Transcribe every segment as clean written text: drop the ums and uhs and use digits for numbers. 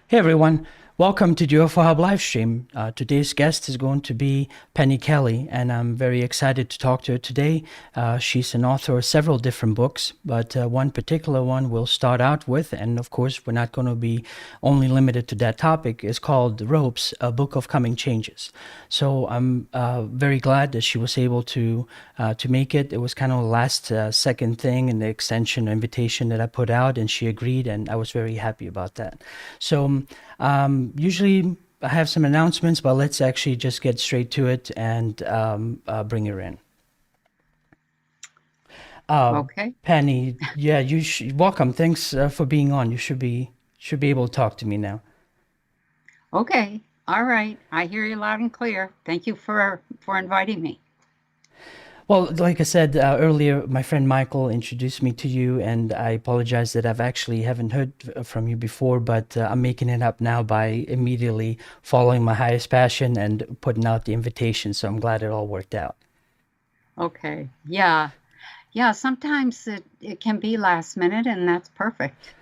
Hey everyone, welcome to the UFO Hub live stream. Today's guest is going to be Penny Kelly, and I'm very excited to talk to her today. She's an author of several different books, but one particular one we'll start out with, and of course we're not going to be only limited to that topic, is called Ropes, A Book of Coming Changes. So I'm very glad that she was able to make it. It was kind of a last second thing in the extension invitation that I put out, and she agreed, and I was very happy about that. So usually I have some announcements, but let's actually just get straight to it and bring her in. Okay. Penny, yeah, welcome. Thanks for being on. You should be able to talk to me now. Okay. All right. I hear you loud and clear. Thank you for inviting me. Well, like I said earlier, my friend Michael introduced me to you, and I apologize that I've actually haven't heard from you before, but I'm making it up now by immediately following my highest passion and putting out the invitation. So I'm glad it all worked out. Okay. Yeah. Yeah. Sometimes it can be last minute, and that's perfect.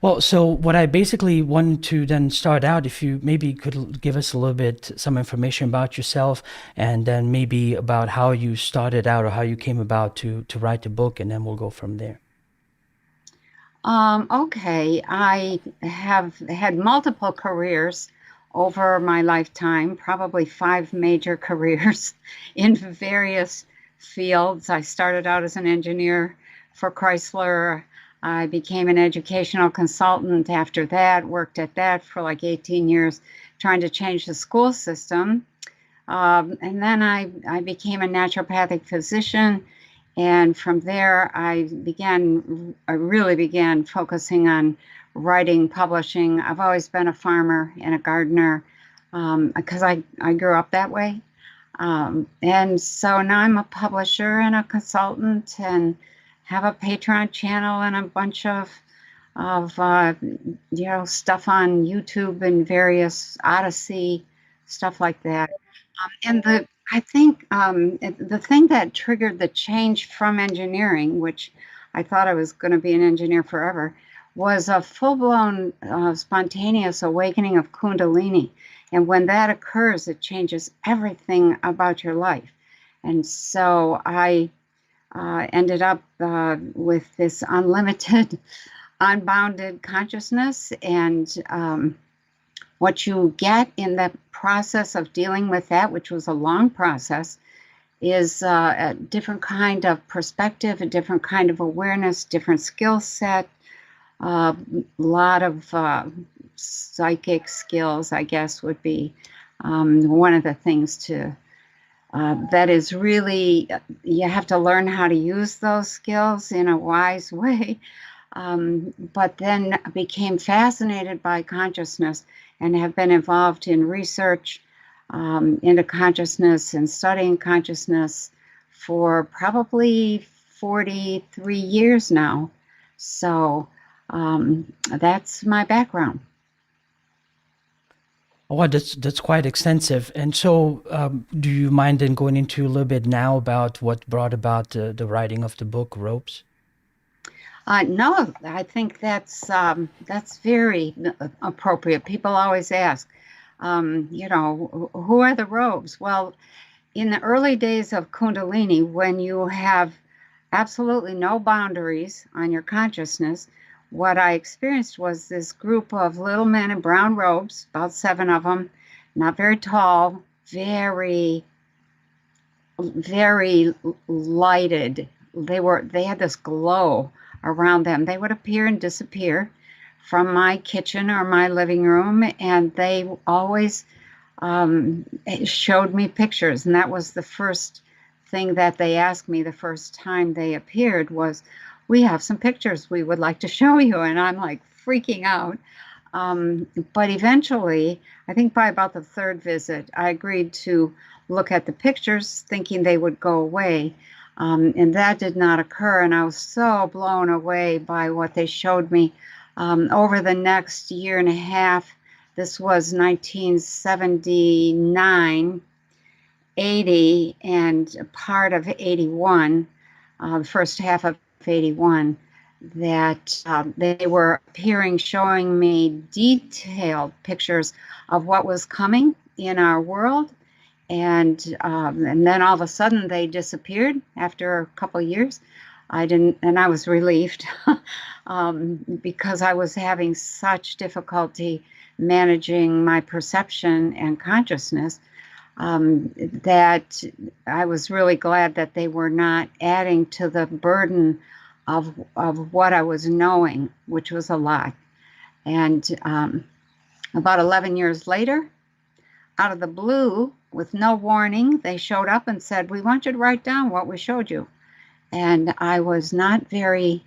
Well, so what I basically wanted to then start out, if you maybe could give us a little bit, some information about yourself, and then maybe about how you started out or how you came about to write the book, and then we'll go from there. Okay. I have had multiple careers. over my lifetime, probably 5 major careers in various fields. I started out as an engineer for Chrysler. I became an educational consultant after that, worked at that for like 18 years, trying to change the school system. And then I became a naturopathic physician. And from there, I really began focusing on writing, publishing. I've always been a farmer and a gardener because I grew up that way. And so now I'm a publisher and a consultant and have a Patreon channel and a bunch of stuff on YouTube and various Odyssey, stuff like that. And I think the thing that triggered the change from engineering, which I thought I was going to be an engineer forever, was a full-blown spontaneous awakening of Kundalini. And when that occurs, it changes everything about your life. And so I ended up with this unlimited, unbounded consciousness. And what you get in the process of dealing with that, which was a long process, is a different kind of perspective, a different kind of awareness, different skill set, a lot of psychic skills, I guess, would be one of the things that is really, you have to learn how to use those skills in a wise way. But then became fascinated by consciousness and have been involved in research into consciousness and studying consciousness for probably 43 years now. So that's my background. Oh, that's quite extensive. And so, do you mind then going into a little bit now about what brought about the writing of the book, Ropes? No, I think that's very appropriate. People always ask, who are the robes? Well, in the early days of Kundalini, when you have absolutely no boundaries on your consciousness, what I experienced was this group of little men in brown robes, about 7 of them, not very tall, very, very lighted. They had this glow around them. They would appear and disappear from my kitchen or my living room, and they always showed me pictures. And that was the first thing that they asked me the first time they appeared was, we have some pictures we would like to show you. And I'm like freaking out. But eventually, I think by about the 3rd visit, I agreed to look at the pictures thinking they would go away. And that did not occur. And I was so blown away by what they showed me over the next year and a half. This was 1979, 80, and part of 81, the first half of 81, that they were appearing, showing me detailed pictures of what was coming in our world. And then all of a sudden they disappeared after a couple of years. And I was relieved because I was having such difficulty managing my perception and consciousness that I was really glad that they were not adding to the burden of what I was knowing, which was a lot. And about 11 years later, out of the blue, with no warning, they showed up and said, we want you to write down what we showed you. And I was not very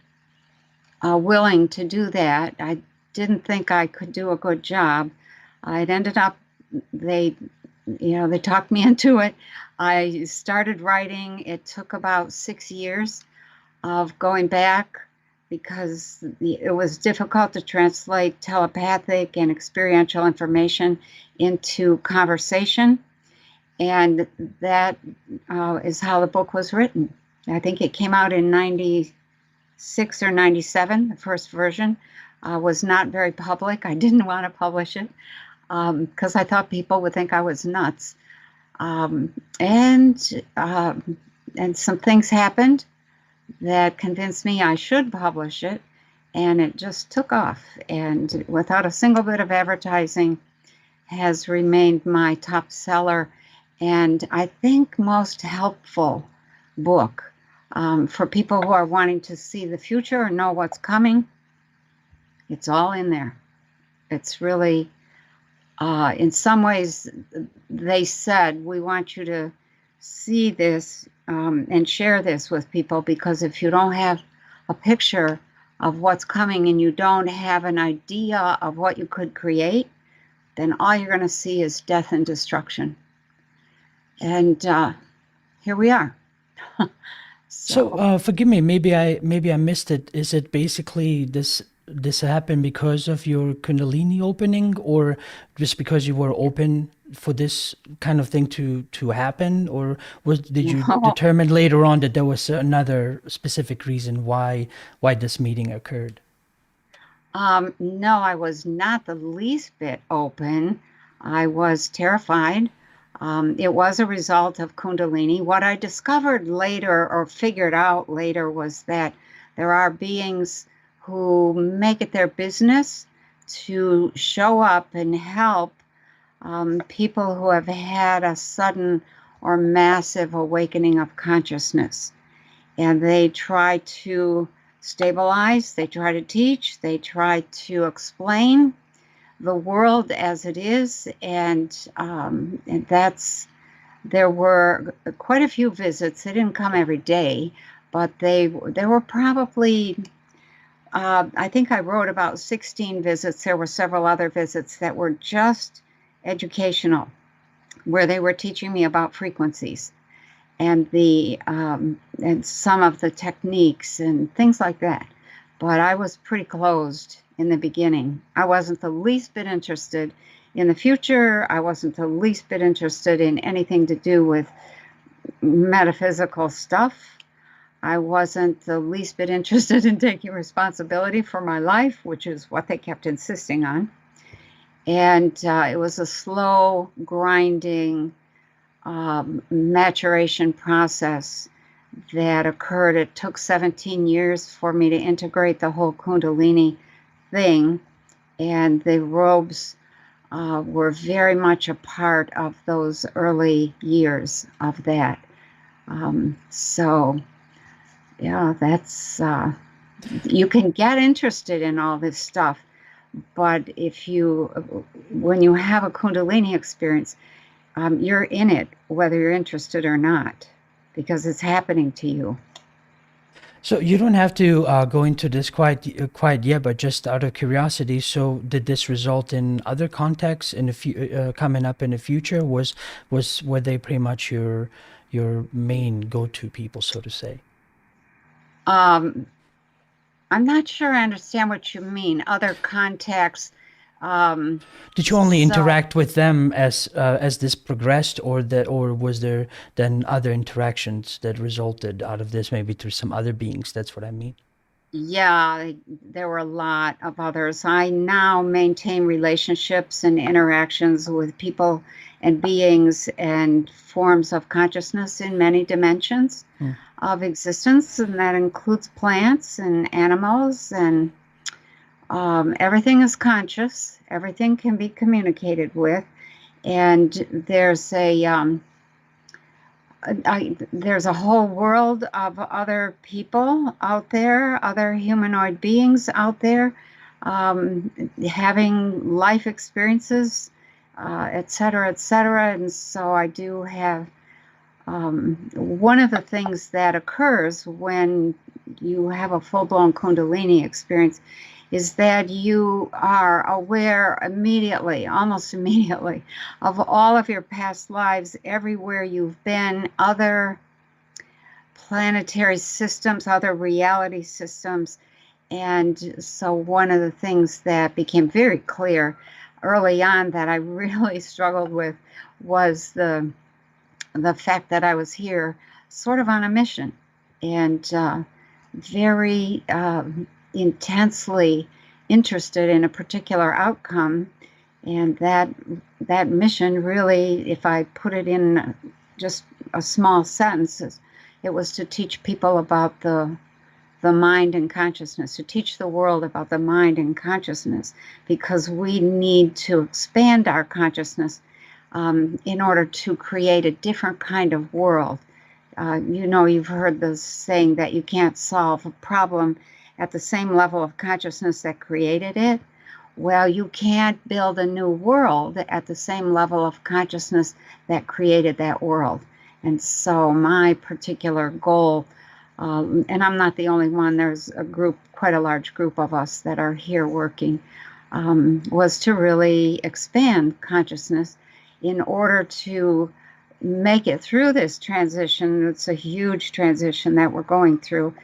willing to do that. I didn't think I could do a good job. It ended up, they talked me into it. I started writing. It took about 6 years of going back because it was difficult to translate telepathic and experiential information into conversation. And that is how the book was written. I think it came out in 96 or 97. The first version was not very public. I didn't want to publish it because I thought people would think I was nuts. And some things happened that convinced me I should publish it. And it just took off. And without a single bit of advertising, has remained my top seller and I think most helpful book for people who are wanting to see the future and know what's coming. It's all in there. It's really, in some ways, they said, we want you to see this and share this with people, because if you don't have a picture of what's coming and you don't have an idea of what you could create, then all you're going to see is death and destruction. And here we are. So forgive me, maybe I missed it. Is it basically this happened because of your Kundalini opening, or just because you were open for this kind of thing to happen, or did you determine later on that there was another specific reason why this meeting occurred? No, I was not the least bit open. I was terrified. It was a result of Kundalini. What I discovered later, or figured out later, was that there are beings who make it their business to show up and help people who have had a sudden or massive awakening of consciousness. And they try to stabilize, they try to teach, they try to explain the world as it is, and there were quite a few visits. They didn't come every day, but there were probably, I think I wrote about 16 visits. There were several other visits that were just educational, where they were teaching me about frequencies and and some of the techniques and things like that. But I was pretty closed in the beginning. I wasn't the least bit interested in the future. I wasn't the least bit interested in anything to do with metaphysical stuff. I wasn't the least bit interested in taking responsibility for my life, which is what they kept insisting on. And it was a slow, grinding maturation process that occurred. It took 17 years for me to integrate the whole Kundalini thing, and the robes were very much a part of those early years of that. So, yeah, that's, you can get interested in all this stuff, but when you have a Kundalini experience, you're in it, whether you're interested or not, because it's happening to you. So you don't have to go into this quite yet, but just out of curiosity, so did this result in other contacts in coming up in the future? Were they pretty much your main go-to people, so to say? I'm not sure I understand what you mean. Other contacts. Did you only interact with them as this progressed, or was there then other interactions that resulted out of this, maybe through some other beings? That's what I mean. Yeah, there were a lot of others. I now maintain relationships and interactions with people and beings and forms of consciousness in many dimensions of existence, and that includes plants and animals, and everything is conscious. Everything can be communicated with, and there's a whole world of other people out there, other humanoid beings out there, having life experiences, et cetera, et cetera. And so I do have one of the things that occurs when you have a full-blown Kundalini experience is that you are aware immediately, almost immediately, of all of your past lives, everywhere you've been, other planetary systems, other reality systems. And so one of the things that became very clear early on that I really struggled with was the fact that I was here sort of on a mission, and very intensely interested in a particular outcome. And that mission really, if I put it in just a small sentence, it was to teach people about the the mind and consciousness, to teach the world about the mind and consciousness, because we need to expand our consciousness in order to create a different kind of world. You've heard the saying that you can't solve a problem at the same level of consciousness that created it. Well, you can't build a new world at the same level of consciousness that created that world. And so my particular goal, and I'm not the only one, there's a group, quite a large group of us that are here working, was to really expand consciousness in order to make it through this transition. It's a huge transition that we're going through,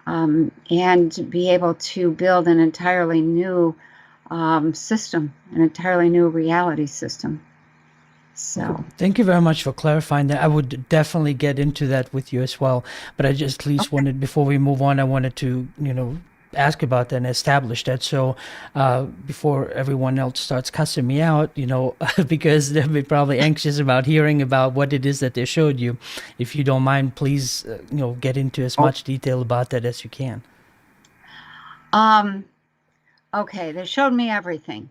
and be able to build an entirely new system, an entirely new reality system. So thank you very much for clarifying that. I would definitely get into that with you as well, but I just at least wanted, before we move on, I wanted to ask about that and establish that. So before everyone else starts cussing me out, because they'll be probably anxious about hearing about what it is that they showed you. If you don't mind, please get into as much detail about that as you can. Okay, they showed me everything.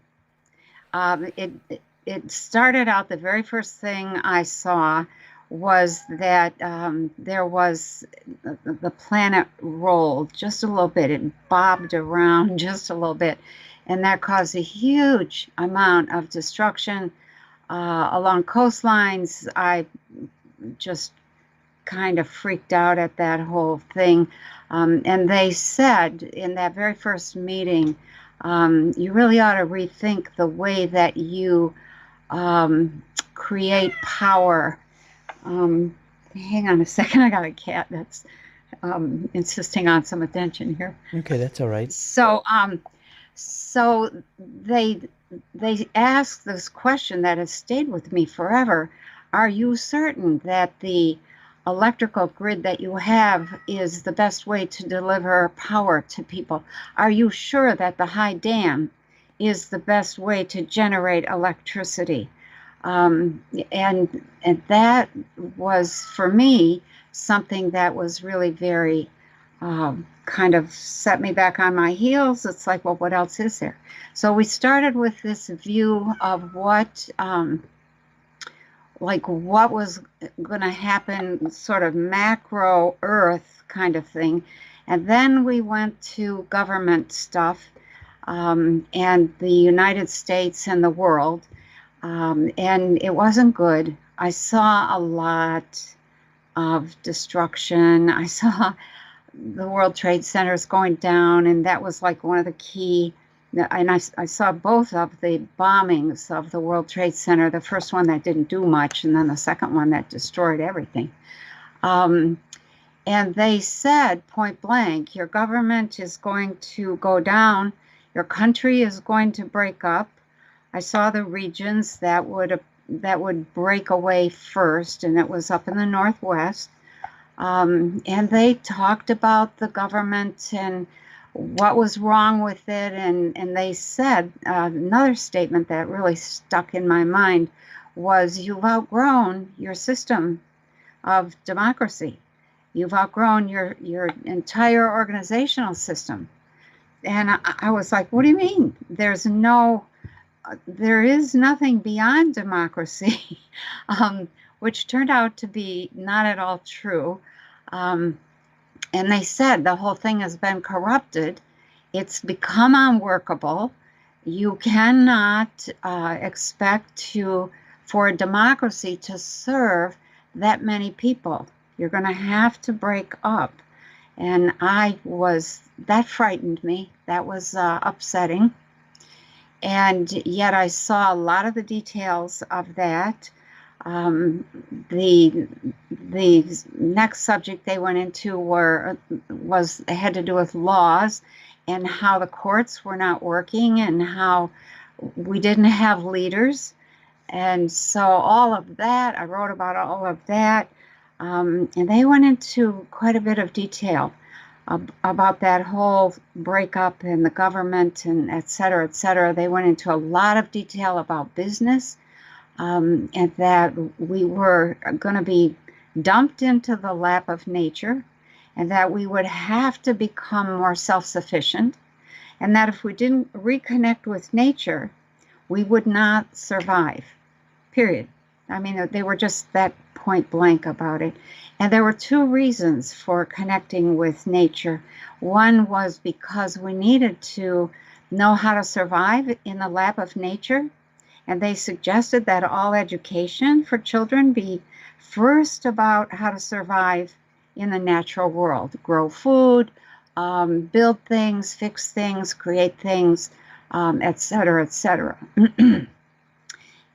It started out, the very first thing I saw was that there was the planet rolled just a little bit. It bobbed around just a little bit, and that caused a huge amount of destruction along coastlines. I just kind of freaked out at that whole thing. And they said in that very first meeting, you really ought to rethink the way that you create power. Hang on a second, I got a cat that's insisting on some attention here. Okay, that's all right. So they asked this question that has stayed with me forever. Are you certain that the electrical grid that you have is the best way to deliver power to people? Are you sure that the high dam is the best way to generate electricity? And that was, for me, something that was really very kind of set me back on my heels. It's like, well, what else is there? So we started with this view of what was going to happen, sort of macro Earth kind of thing. And then we went to government stuff, and the United States and the world. And it wasn't good. I saw a lot of destruction. I saw the World Trade Centers going down, and that was like one of the key. And I saw both of the bombings of the World Trade Center, the first one that didn't do much, and then the second one that destroyed everything. And they said point blank, your government is going to go down, your country is going to break up. I saw the regions that would break away first, and it was up in the Northwest. And they talked about the government and what was wrong with it. And they said, another statement that really stuck in my mind was, you've outgrown your system of democracy. You've outgrown your entire organizational system. And I was like, what do you mean? There is nothing beyond democracy, which turned out to be not at all true. And they said the whole thing has been corrupted. It's become unworkable. You cannot expect for a democracy to serve that many people. You're going to have to break up. And that frightened me. That was upsetting. And yet I saw a lot of the details of that. The next subject they went into had to do with laws and how the courts were not working and how we didn't have leaders. And so all of that, I wrote about all of that. And they went into quite a bit of detail about that whole breakup in the government and et cetera, et cetera. They went into a lot of detail about business, and that we were going to be dumped into the lap of nature, and that we would have to become more self-sufficient, and that if we didn't reconnect with nature, we would not survive, period. I mean, they were just that point blank about it. And there were two reasons for connecting with nature. One was because we needed to know how to survive in the lap of nature. And they suggested that all education for children be first about how to survive in the natural world, grow food, build things, fix things, create things, et cetera, et cetera.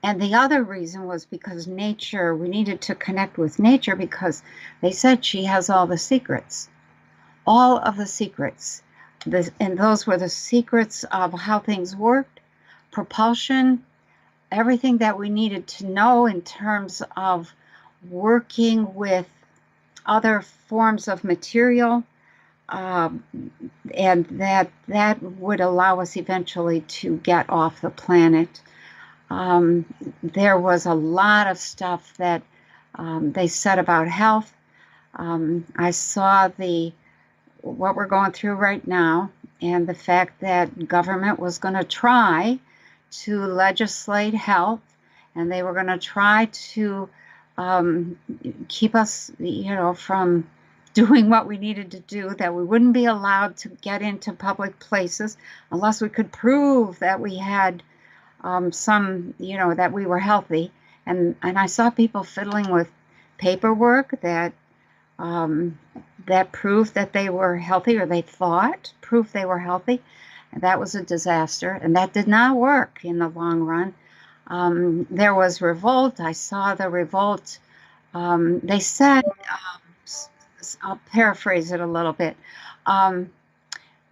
And the other reason was because nature, we needed to connect with nature because they said she has all the secrets, all of the secrets. And those were the secrets of how things worked, propulsion, everything that we needed to know in terms of working with other forms of material, and that would allow us eventually to get off the planet. There was a lot of stuff that they said about health. I saw what we're going through right now, and the fact that government was going to try to legislate health, and they were going to try to keep us, from doing what we needed to do, that we wouldn't be allowed to get into public places unless we could prove that we had that we were healthy. And I saw people fiddling with paperwork that proved that they were healthy, or they thought proved they were healthy. And that was a disaster, and that did not work in the long run. There was revolt. I saw the revolt. They said, I'll paraphrase it a little bit.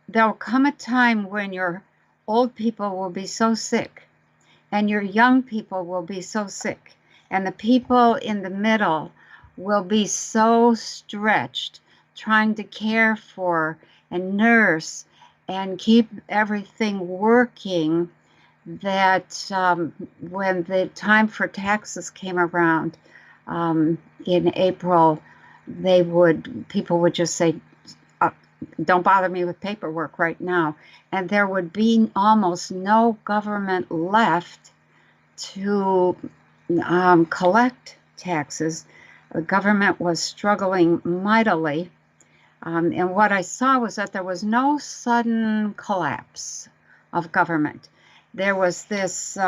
There'll come a time when your old people will be so sick and your young people will be so sick, and the people in the middle will be so stretched trying to care for and nurse and keep everything working, that when the time for taxes came around in April, people would just say, don't bother me with paperwork right now. And there would be almost no government left to collect taxes. The government was struggling mightily. And what I saw was that there was no sudden collapse of government. There was this,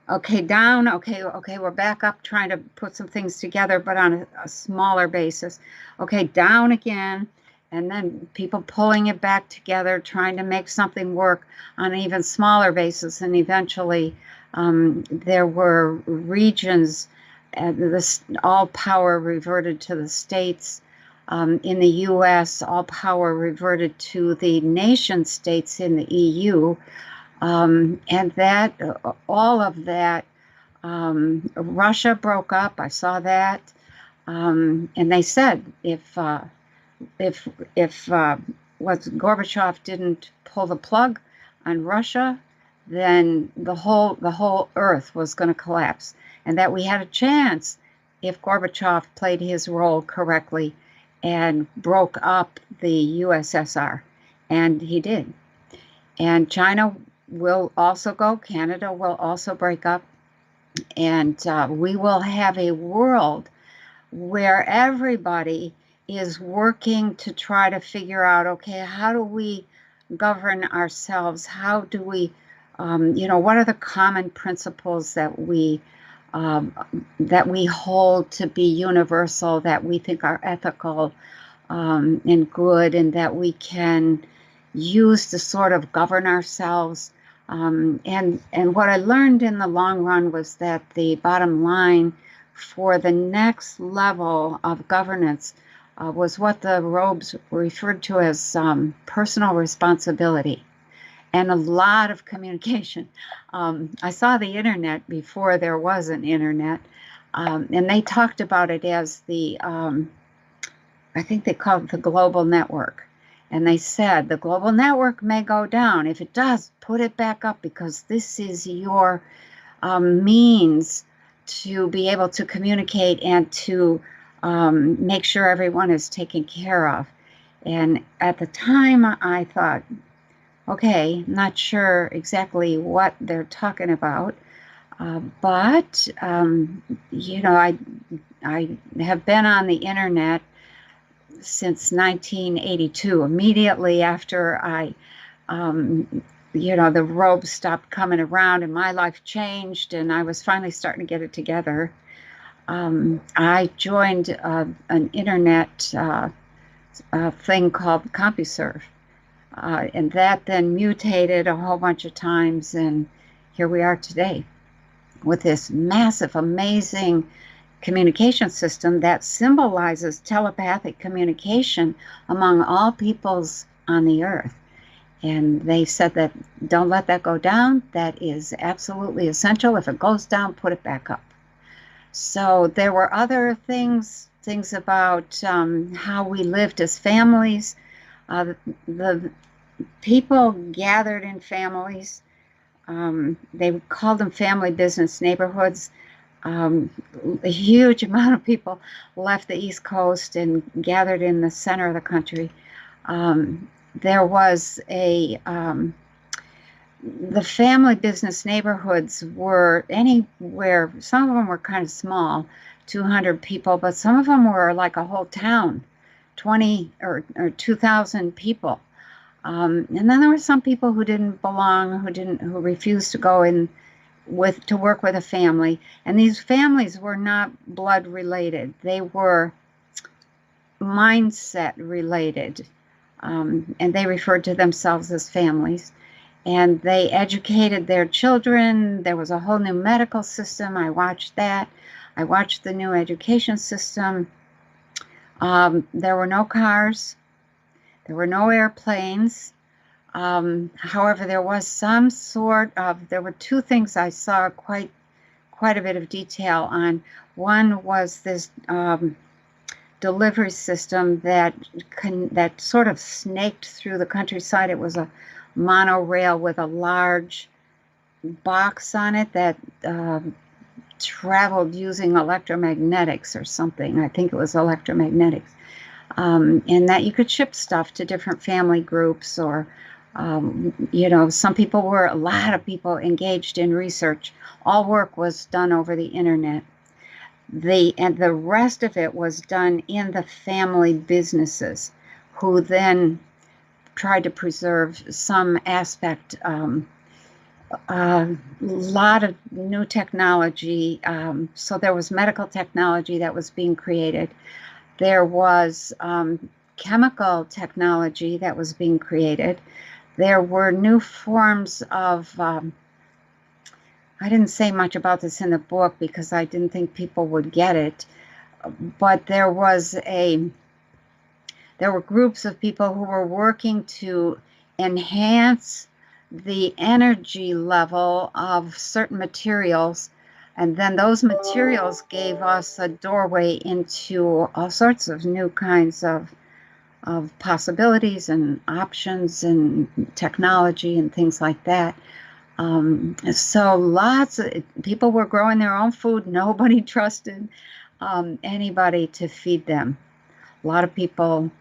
okay, down, okay, we're back up trying to put some things together, but on a smaller basis. Okay, down again. And then people pulling it back together, trying to make something work on an even smaller basis. And eventually there were regions, all power reverted to the states. In the U.S., all power reverted to the nation states in the EU. And that, all of that, Russia broke up. I saw that. And they said if Gorbachev didn't pull the plug on Russia, then the whole earth was going to collapse, and that we had a chance if Gorbachev played his role correctly and broke up the USSR, and he did. And China will also go, Canada will also break up, and we will have a world where everybody is working to try to figure out, okay, how do we govern ourselves? How do we, what are the common principles that we hold to be universal, that we think are ethical and good, and that we can use to sort of govern ourselves. And what I learned in the long run was that the bottom line for the next level of governance was what the Robes referred to as personal responsibility, and a lot of communication. I saw the internet before there was an internet, and they talked about it as I think they called it the global network. And they said the global network may go down. If it does, put it back up, because this is your means to be able to communicate and to make sure everyone is taken care of. And at the time, I thought, okay, not sure exactly what they're talking about, but I have been on the internet since 1982. Immediately after the robes stopped coming around and my life changed, and I was finally starting to get it together. I joined an internet thing called CompuServe. And that then mutated a whole bunch of times, and here we are today with this massive, amazing communication system that symbolizes telepathic communication among all peoples on the earth. And they said that don't let that go down. That is absolutely essential. If it goes down, put it back up. So there were other things about how we lived as families. The people gathered in families. They called them family business neighborhoods. A huge amount of people left the East Coast and gathered in the center of the country. There was the family business neighborhoods were anywhere, some of them were kind of small, 200 people, but some of them were like a whole town, 20 or 2,000 people. And then there were some people who didn't belong, who refused to go in to work with a family. And these families were not blood related. They were mindset related. And they referred to themselves as families. And they educated their children. There was a whole new medical system. I watched that. I watched the new education system. There were no cars. There were no airplanes. However, there was there were two things I saw quite a bit of detail on. One was this delivery system that sort of snaked through the countryside. It was a monorail with a large box on it that traveled using electromagnetics or something. I think it was electromagnetics. And that you could ship stuff to different family groups, or a lot of people engaged in research. All work was done over the internet. And the rest of it was done in the family businesses, who then tried to preserve some aspect. A lot of new technology. So there was medical technology that was being created. There was chemical technology that was being created. There were new forms of, I didn't say much about this in the book because I didn't think people would get it, but there were groups of people who were working to enhance the energy level of certain materials. And then those materials gave us a doorway into all sorts of new kinds of possibilities and options and technology and things like that. So lots of people were growing their own food. Nobody trusted anybody to feed them. A lot of people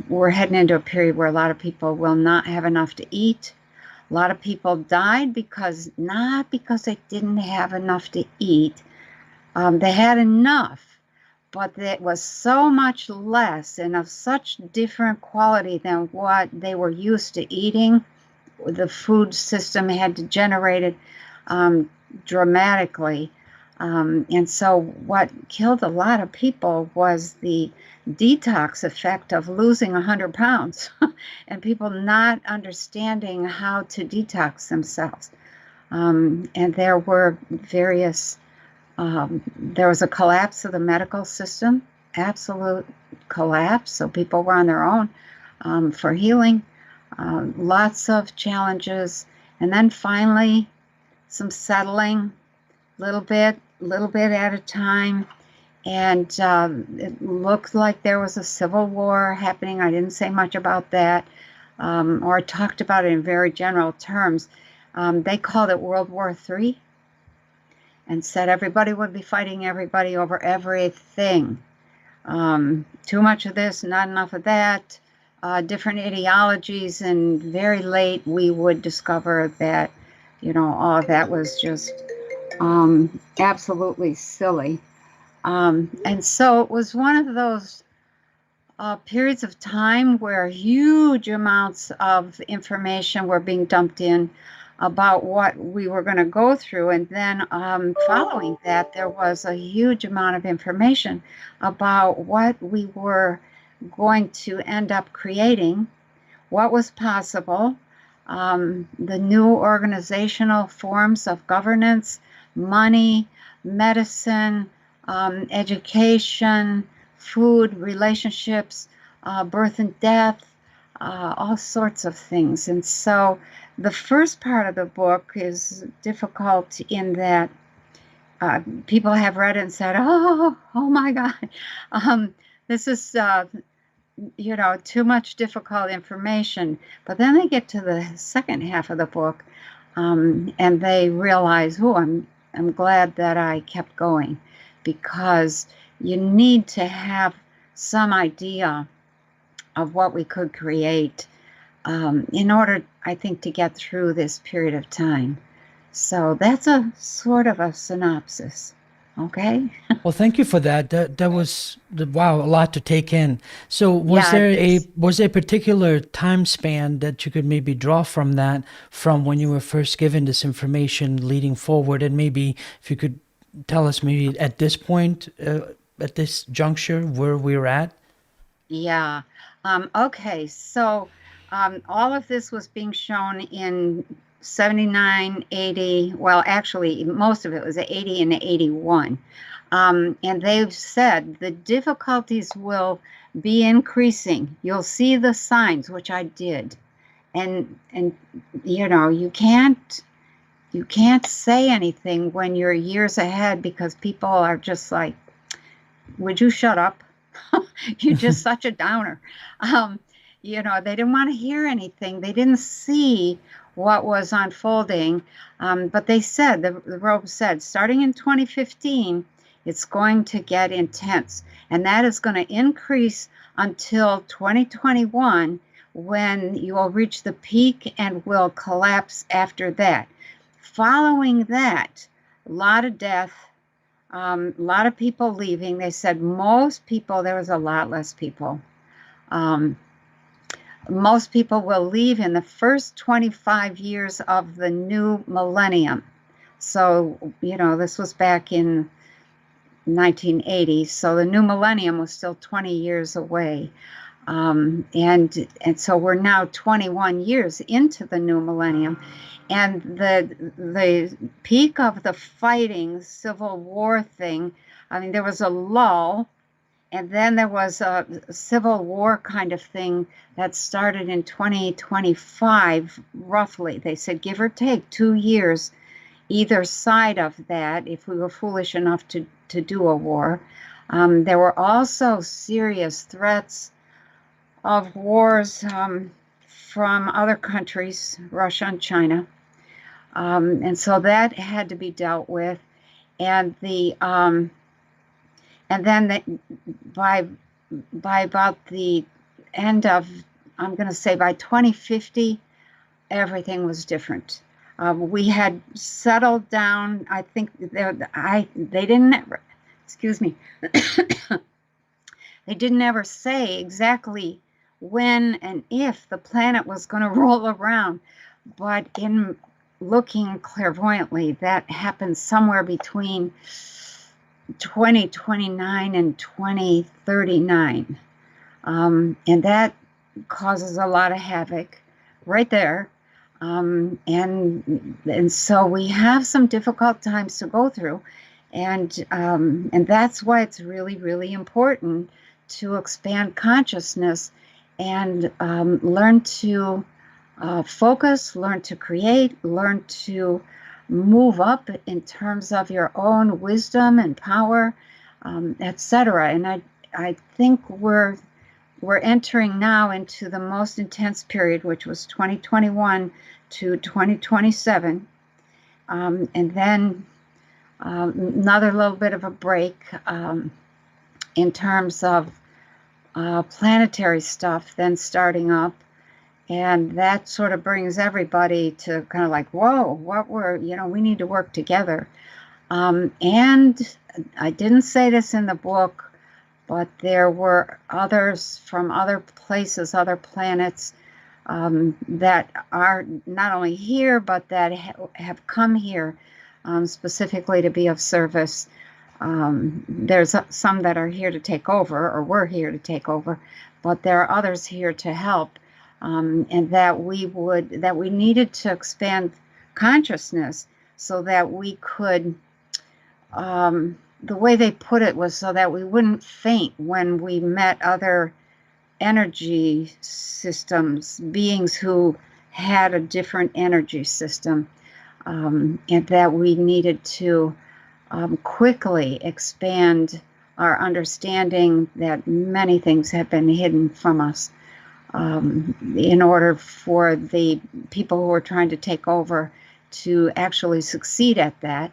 we're heading into a period where a lot of people will not have enough to eat. A lot of people died not because they didn't have enough to eat. They had enough, but it was so much less and of such different quality than what they were used to eating. The food system had degenerated dramatically. And so what killed a lot of people was the detox effect of losing 100 pounds and people not understanding how to detox themselves. And there were there was a collapse of the medical system, absolute collapse. So people were on their own for healing, lots of challenges. And then finally, some settling, little bit at a time. And it looked like there was a civil war happening. I didn't say much about that, or I talked about it in very general terms. They called it World War III. and said everybody would be fighting everybody over everything. Too much of this, not enough of that, different ideologies, and very late we would discover that, all of that was just absolutely silly. And so it was one of those periods of time where huge amounts of information were being dumped in about what we were going to go through. And then following that, there was a huge amount of information about what we were going to end up creating, what was possible, the new organizational forms of governance, money, medicine, education, food, relationships, birth and death, all sorts of things. And so the first part of the book is difficult in that people have read it and said, oh my God, this is, too much difficult information. But then they get to the second half of the book and they realize, I'm glad that I kept going, because you need to have some idea of what we could create in order, I think, to get through this period of time. So that's a sort of a synopsis. Okay. Well, thank you for that. That was wow, a lot to take in. So, was Yeah, there it's, a particular time span that you could maybe draw from that, from when you were first given this information leading forward, and maybe if you could tell us maybe at this point, at this juncture, where we're at? yeah. Okay. So all of this was being shown in 79, 80. Well, actually, most of it was 80 and 81. And they've said the difficulties will be increasing. You'll see the signs, which I did. And you can't say anything when you're years ahead, because people are just like, would you shut up? You're just such a downer. They didn't want to hear anything. They didn't see what was unfolding. But they said, the Robe said, starting in 2015, it's going to get intense. And that is going to increase until 2021, when you will reach the peak and will collapse after that. Following that, a lot of death, a lot of people leaving. They said most people, there was a lot less people. Most people will leave in the first 25 years of the new millennium. So, this was back in 1980. So the new millennium was still 20 years away. And so we're now 21 years into the new millennium. And the peak of the fighting, Civil War thing, I mean, there was a lull, and then there was a Civil War kind of thing that started in 2025, roughly. They said, give or take 2 years, either side of that, if we were foolish enough to do a war. There were also serious threats of wars from other countries, Russia and China. And so that had to be dealt with. And by about the end of, I'm going to say by 2050, everything was different. We had settled down. I think they didn't ever, excuse me, they didn't ever say exactly when and if the planet was going to roll around. But in looking clairvoyantly, that happened somewhere between 2029 and 2039. And that causes a lot of havoc right there. And so we have some difficult times to go through. And that's why it's really, really important to expand consciousness and learn to focus, learn to create, learn to move up in terms of your own wisdom and power, etc. And I think we're entering now into the most intense period, which was 2021 to 2027. And then Another little bit of a break in terms of planetary stuff then starting up. And that sort of brings everybody to kind of like, whoa, we need to work together. And I didn't say this in the book, but there were others from other places, other planets that are not only here, but that have come here specifically to be of service. There's some that are here to take over, or were here to take over, but there are others here to help. And that we needed to expand consciousness so that we could, the way they put it was so that we wouldn't faint when we met other energy systems, beings who had a different energy system, and that we needed to quickly expand our understanding that many things have been hidden from us. In order for the people who are trying to take over to actually succeed at that.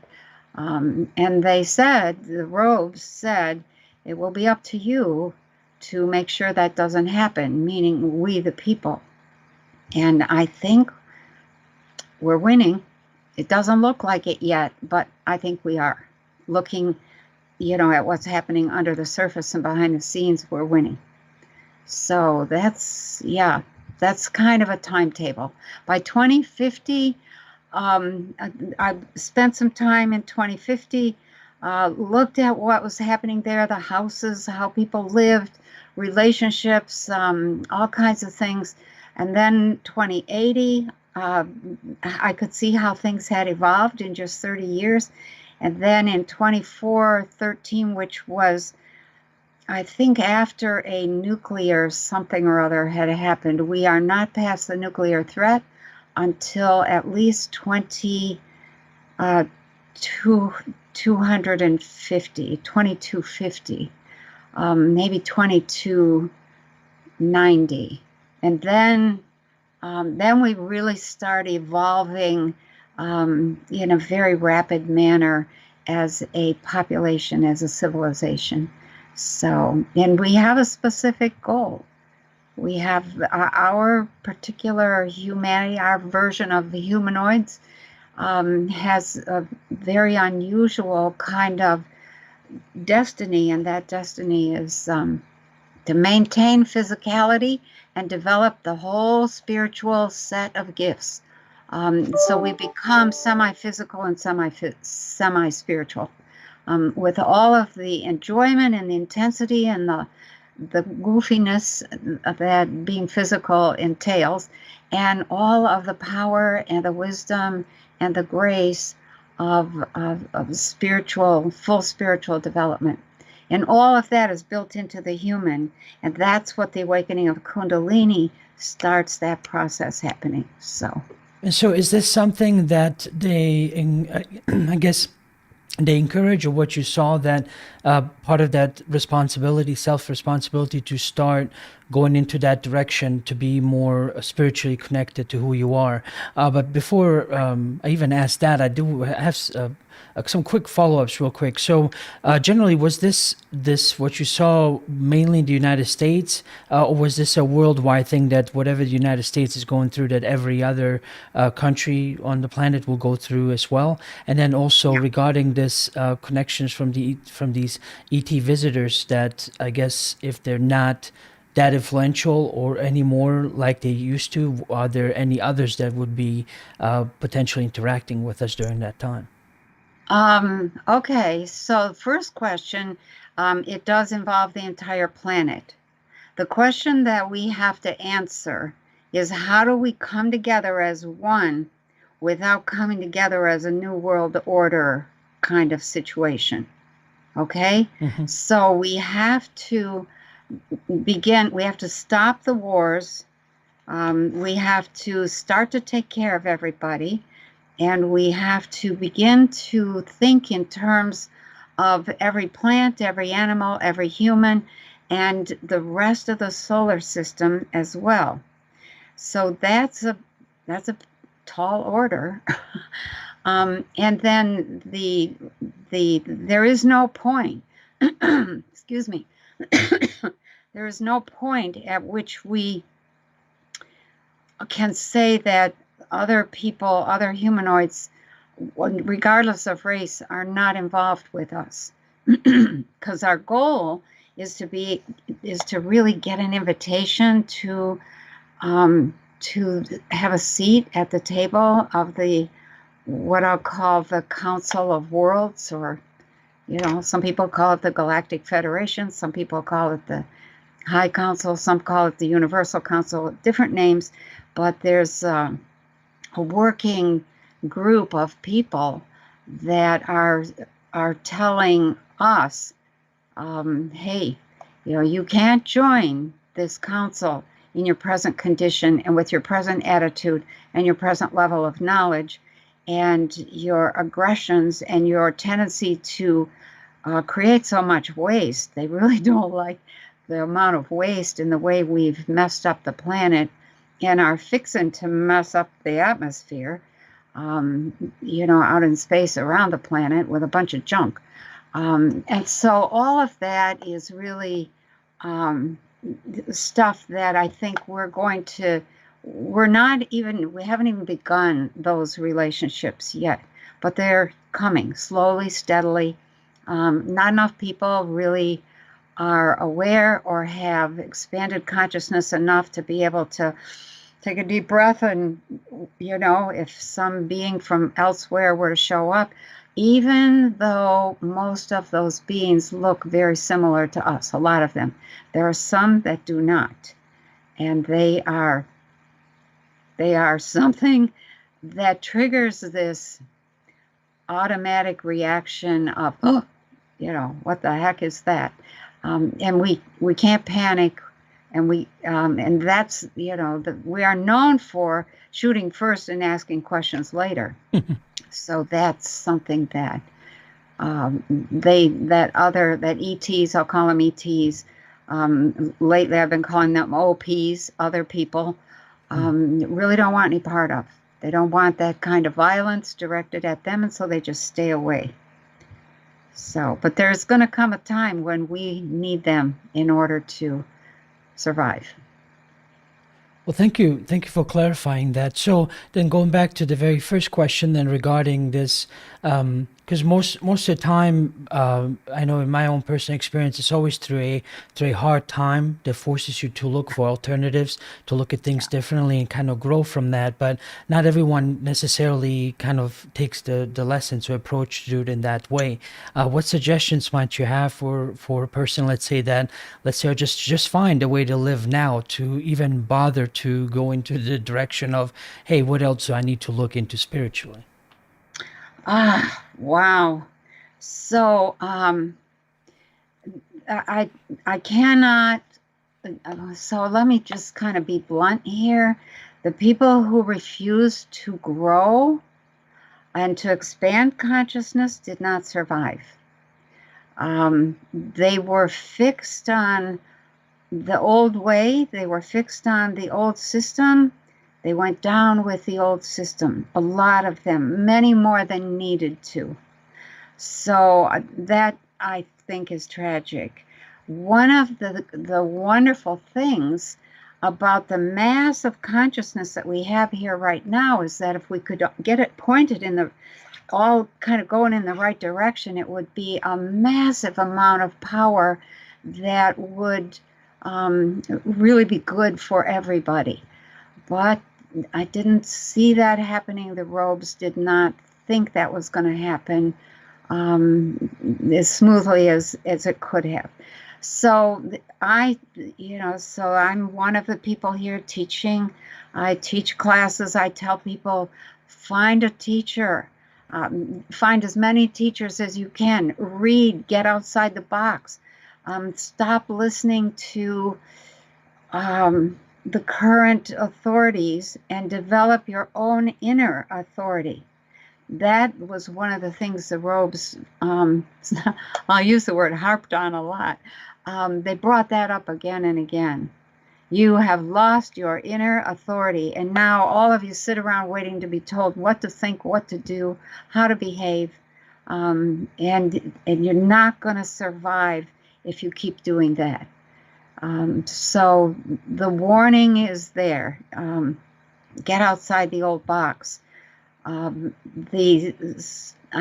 And they said, the robes said, it will be up to you to make sure that doesn't happen, meaning we the people. And I think we're winning. It doesn't look like it yet, but I think we are. Looking, at what's happening under the surface and behind the scenes, we're winning. So that's kind of a timetable. By 2050, I spent some time in 2050, looked at what was happening there, the houses, how people lived, relationships, all kinds of things. And then 2080, I could see how things had evolved in just 30 years. And then in 2413, which was, I think, after a nuclear something or other had happened, we are not past the nuclear threat until at least 2250, maybe 2290. And then we really start evolving in a very rapid manner as a population, as a civilization. So, and we have a specific goal. We have our particular humanity, our version of the humanoids has a very unusual kind of destiny, and that destiny is to maintain physicality and develop the whole spiritual set of gifts. So we become semi-physical and semi-spiritual. With all of the enjoyment and the intensity and the goofiness that being physical entails, and all of the power and the wisdom and the grace of full spiritual development. And all of that is built into the human, and that's what the awakening of Kundalini starts that process happening. So. And so is this something that I guess, they encourage, or what you saw, that part of that responsibility, self-responsibility, to start going into that direction, to be more spiritually connected to who you are. But before I even ask that, I do have some quick follow-ups real quick. So generally, was this what you saw mainly in the United States, or was this a worldwide thing, that whatever the United States is going through, that every other country on the planet will go through as well? And then also regarding this connections from these ET visitors, that I guess if they're not that influential or anymore like they used to, are there any others that would be potentially interacting with us during that time? Okay, so first question, it does involve the entire planet. The question that we have to answer is, how do we come together as one without coming together as a new world order kind of situation? Okay, so we have to we have to stop the wars. We have to start to take care of everybody. And we have to begin to think in terms of every plant, every animal, every human, and the rest of the solar system as well. So that's a tall order. And then there is no point, excuse me, there is no point at which we can say that other people, other humanoids, regardless of race, are not involved with us. Because our goal is to really get an invitation to have a seat at the table of what I'll call the Council of Worlds, or some people call it the Galactic Federation, some people call it the High Council, some call it the Universal Council, different names, but there's a working group of people that are telling us, hey, you can't join this council in your present condition and with your present attitude and your present level of knowledge and your aggressions and your tendency to create so much waste. They really don't like the amount of waste and the way we've messed up the planet and are fixing to mess up the atmosphere, out in space around the planet with a bunch of junk. And so all of that is really stuff that I think we haven't even begun those relationships yet, but they're coming slowly, steadily. Not enough people really are aware or have expanded consciousness enough to be able to take a deep breath and, if some being from elsewhere were to show up, even though most of those beings look very similar to us, a lot of them, there are some that do not. And they are something that triggers this automatic reaction of, what the heck is that? And we can't panic. And and that's, we are known for shooting first and asking questions later. So that's something that ETs, I'll call them ETs. Lately, I've been calling them OPs, other people, really don't want any part of. They don't want that kind of violence directed at them, and so they just stay away. So, but there's going to come a time when we need them in order to survive. Well, thank you for clarifying that. So then going back to the very first question then regarding this, because most of the time, I know in my own personal experience, it's always through a hard time that forces you to look for alternatives, to look at things differently and kind of grow from that. But not everyone necessarily kind of takes the lessons or approach to do it in that way. What suggestions might you have for a person, let's say just find a way to live now, to even bother to go into the direction of, hey, what else do I need to look into spiritually? Wow. So I cannot. So let me just kind of be blunt here. The people who refuse to grow and to expand consciousness did not survive. They were fixed on the old way. They were fixed on the old system. They went down with the old system, a lot of them, many more than needed to. So that, I think, is tragic. One of the wonderful things about the mass of consciousness that we have here right now is that if we could get it pointed all kind of going in the right direction, it would be a massive amount of power that would really be good for everybody. But I didn't see that happening. The robes did not think that was going to happen as smoothly as it could have. So so I'm one of the people here teaching. I teach classes. I tell people, find a teacher. Find as many teachers as you can. Read, get outside the box. Stop listening to the current authorities and develop your own inner authority. That was one of the things the robes, I'll use the word harped on a lot. They brought that up again and again. You have lost your inner authority, and now all of you sit around waiting to be told what to think, what to do, how to behave. and you're not going to survive if you keep doing that. So the warning is there. Get outside the old box. I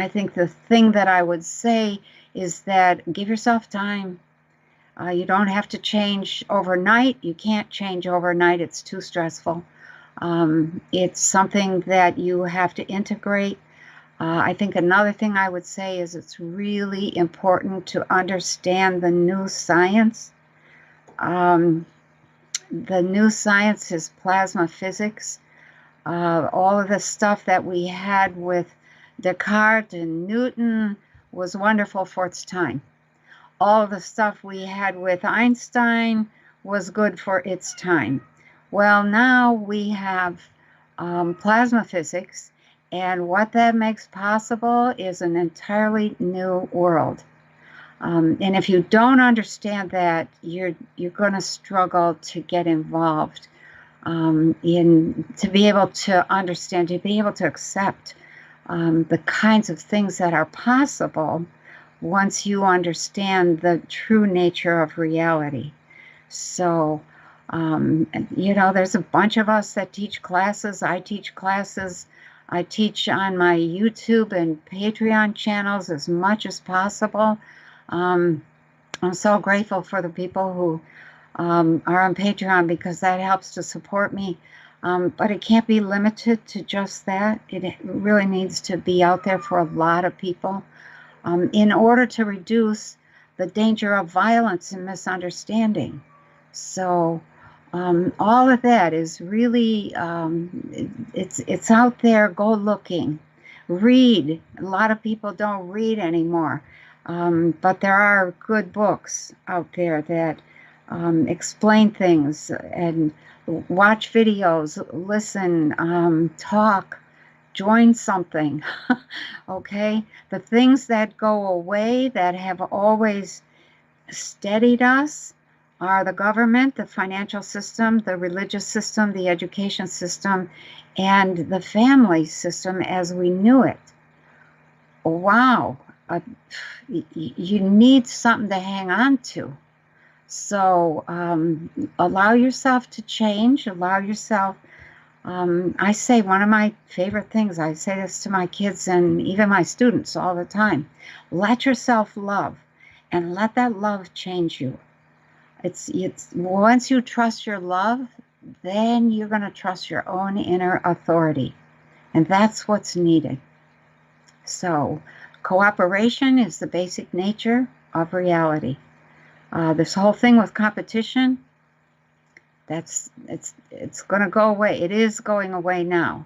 think the thing that I would say is that give yourself time. You don't have to change overnight. You can't change overnight. It's too stressful. It's something that you have to integrate. I think another thing I would say is it's really important to understand the new science. The new science is plasma physics. All of the stuff that we had with Descartes and Newton was wonderful for its time. All of the stuff we had with Einstein was good for its time. Well, now we have plasma physics, and what that makes possible is an entirely new world. And if you don't understand that, you're going to struggle to get involved to be able to understand, to be able to accept the kinds of things that are possible once you understand the true nature of reality. So, there's a bunch of us that teach classes. I teach classes. I teach on my YouTube and Patreon channels as much as possible. I'm so grateful for the people who are on Patreon because that helps to support me. But it can't be limited to just that. It really needs to be out there for a lot of people in order to reduce the danger of violence and misunderstanding. So all of that is really, it's out there. Go looking. Read. A lot of people don't read anymore. But there are good books out there that explain things, and watch videos, listen, talk, join something. Okay? The things that go away that have always steadied us are the government, the financial system, the religious system, the education system, and the family system as we knew it. Wow. You need something to hang on to. So allow yourself to change, allow yourself, I say one of my favorite things, I say this to my kids and even my students all the time, let yourself love and let that love change you. It's once you trust your love, then you're going to trust your own inner authority. And that's what's needed. So cooperation is the basic nature of reality. This whole thing with competition, it's going to go away. It is going away now.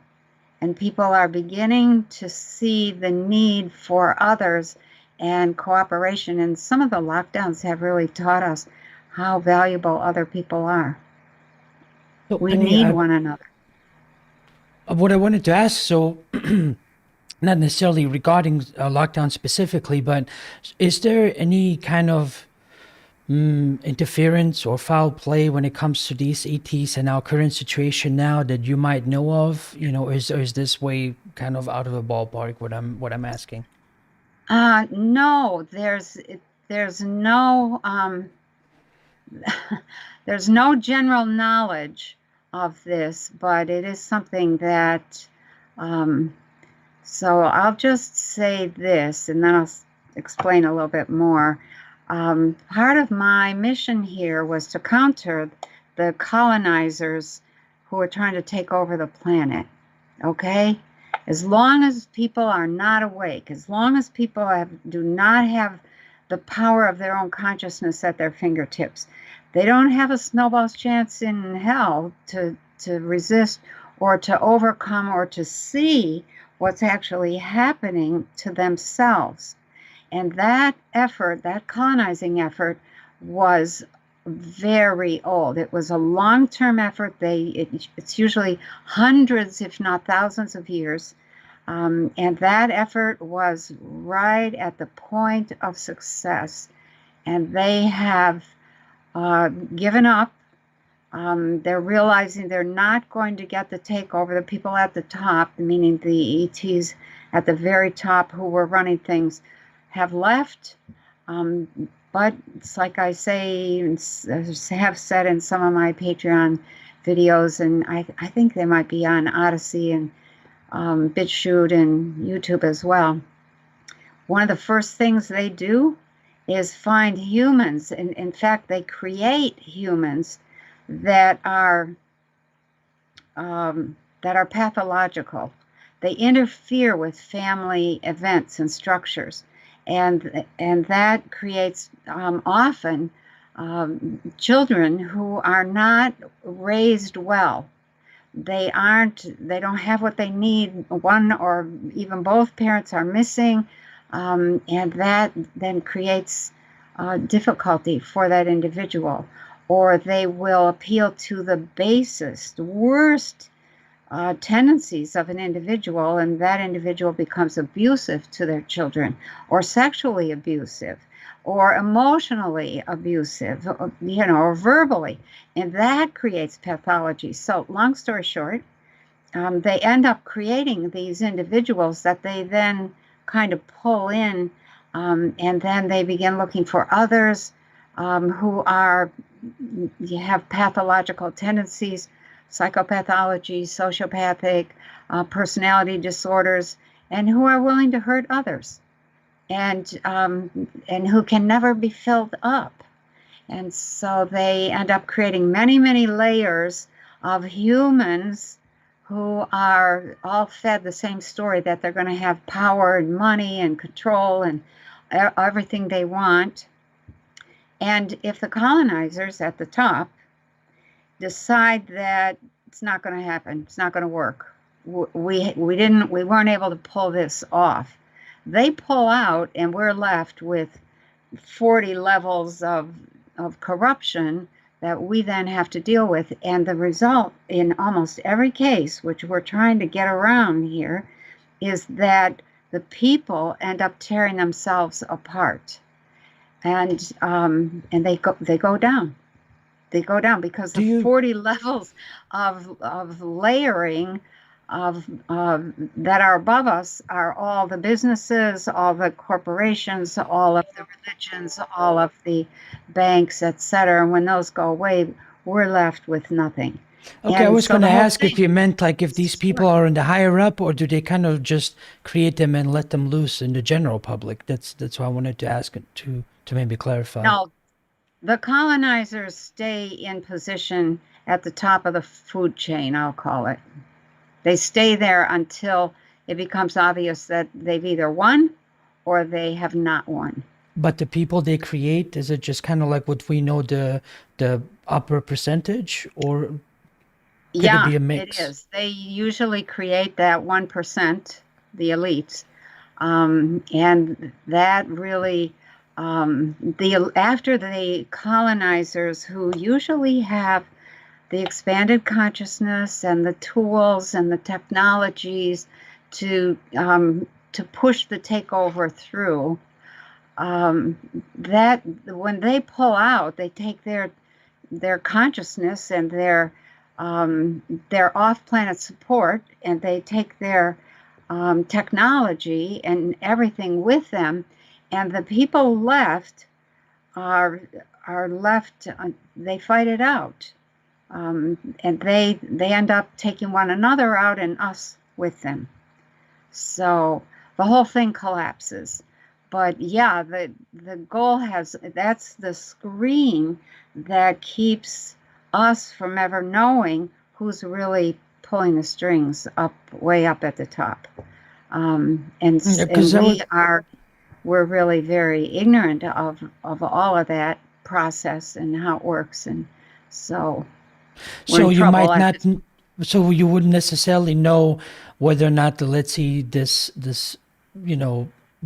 And people are beginning to see the need for others and cooperation. And some of the lockdowns have really taught us how valuable other people are. So, We Penny, need one another. what I wanted to ask, so not necessarily regarding lockdown specifically, but is there any kind of interference or foul play when it comes to these ETs and our current situation now that you might know of? Or is this way kind of out of the ballpark? What I'm asking. No, there's no there's no general knowledge of this, but it is something that. So I'll just say this, and then I'll explain a little bit more. Part of my mission here was to counter the colonizers who are trying to take over the planet. Okay? As long as people are not awake, as long as people do not have the power of their own consciousness at their fingertips, they don't have a snowball's chance in hell to resist or to overcome or to see what's actually happening to themselves. And that effort, that colonizing effort, was very old. It was a long-term effort. It's usually hundreds, if not thousands of years. And that effort was right at the point of success. And they have given up. They're realizing they're not going to get the takeover. The people at the top, meaning the ETs at the very top who were running things have left. But it's like I say, and have said in some of my Patreon videos, and I think they might be on Odyssey and BitChute and YouTube as well. One of the first things they do is find humans, and in fact, they create humans that are pathological. They interfere with family events and structures, and that creates often children who are not raised well. They don't have what they need. One or even both parents are missing, and that then creates difficulty for that individual. Or they will appeal to the basest, worst tendencies of an individual, and that individual becomes abusive to their children, or sexually abusive, or emotionally abusive, or verbally, and that creates pathology. So long story short, they end up creating these individuals that they then kind of pull in, and then they begin looking for others who have pathological tendencies, psychopathology, sociopathic, personality disorders, and who are willing to hurt others, and who can never be filled up. And so they end up creating many, many layers of humans who are all fed the same story, that they're going to have power and money and control and everything they want. And if the colonizers at the top decide that it's not going to happen, it's not going to work, we weren't able to pull this off, they pull out, and we're left with 40 levels of corruption that we then have to deal with. And the result in almost every case, which we're trying to get around here, is that the people end up tearing themselves apart, and they go down. They go down because the 40 levels of layering that are above us are all the businesses, all the corporations, all of the religions, all of the banks, etc. And when those go away, we're left with nothing. Okay, and I was going to ask if you meant like if these people are in the higher up, or do they kind of just create them and let them loose in the general public? That's why I wanted to ask it to maybe clarify. No, the colonizers stay in position at the top of the food chain, I'll call it. They stay there until it becomes obvious that they've either won or they have not won. But the people they create, is it just kind of like what we know, the upper percentage, or could it be a mix? It is. They usually create that 1%, the elites, and that really after the colonizers, who usually have the expanded consciousness and the tools and the technologies to push the takeover through, that when they pull out, they take their consciousness and their off-planet support, and they take their technology and everything with them, and the people left are left. They fight it out. And they end up taking one another out and us with them. So the whole thing collapses. But yeah, the goal that's the screen that keeps us from ever knowing who's really pulling the strings way up at the top. We're really very ignorant of all of that process and how it works. And so you might not, so you wouldn't necessarily know whether or not let's see this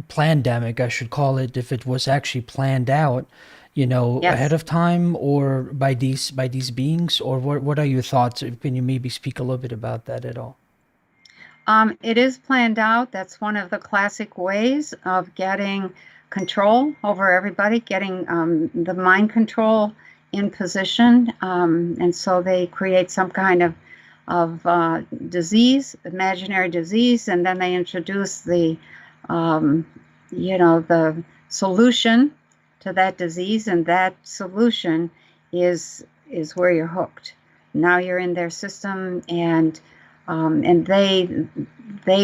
plandemic, I should call it, if it was actually planned out, ahead of time, or by these beings, or what are your thoughts? Can you maybe speak a little bit about that at all? It is planned out. That's one of the classic ways of getting control over everybody, getting the mind control in position. And so they create some kind of disease, imaginary disease, and then they introduce um, the solution to that disease, and that solution is where you're hooked. Now you're in their system, and they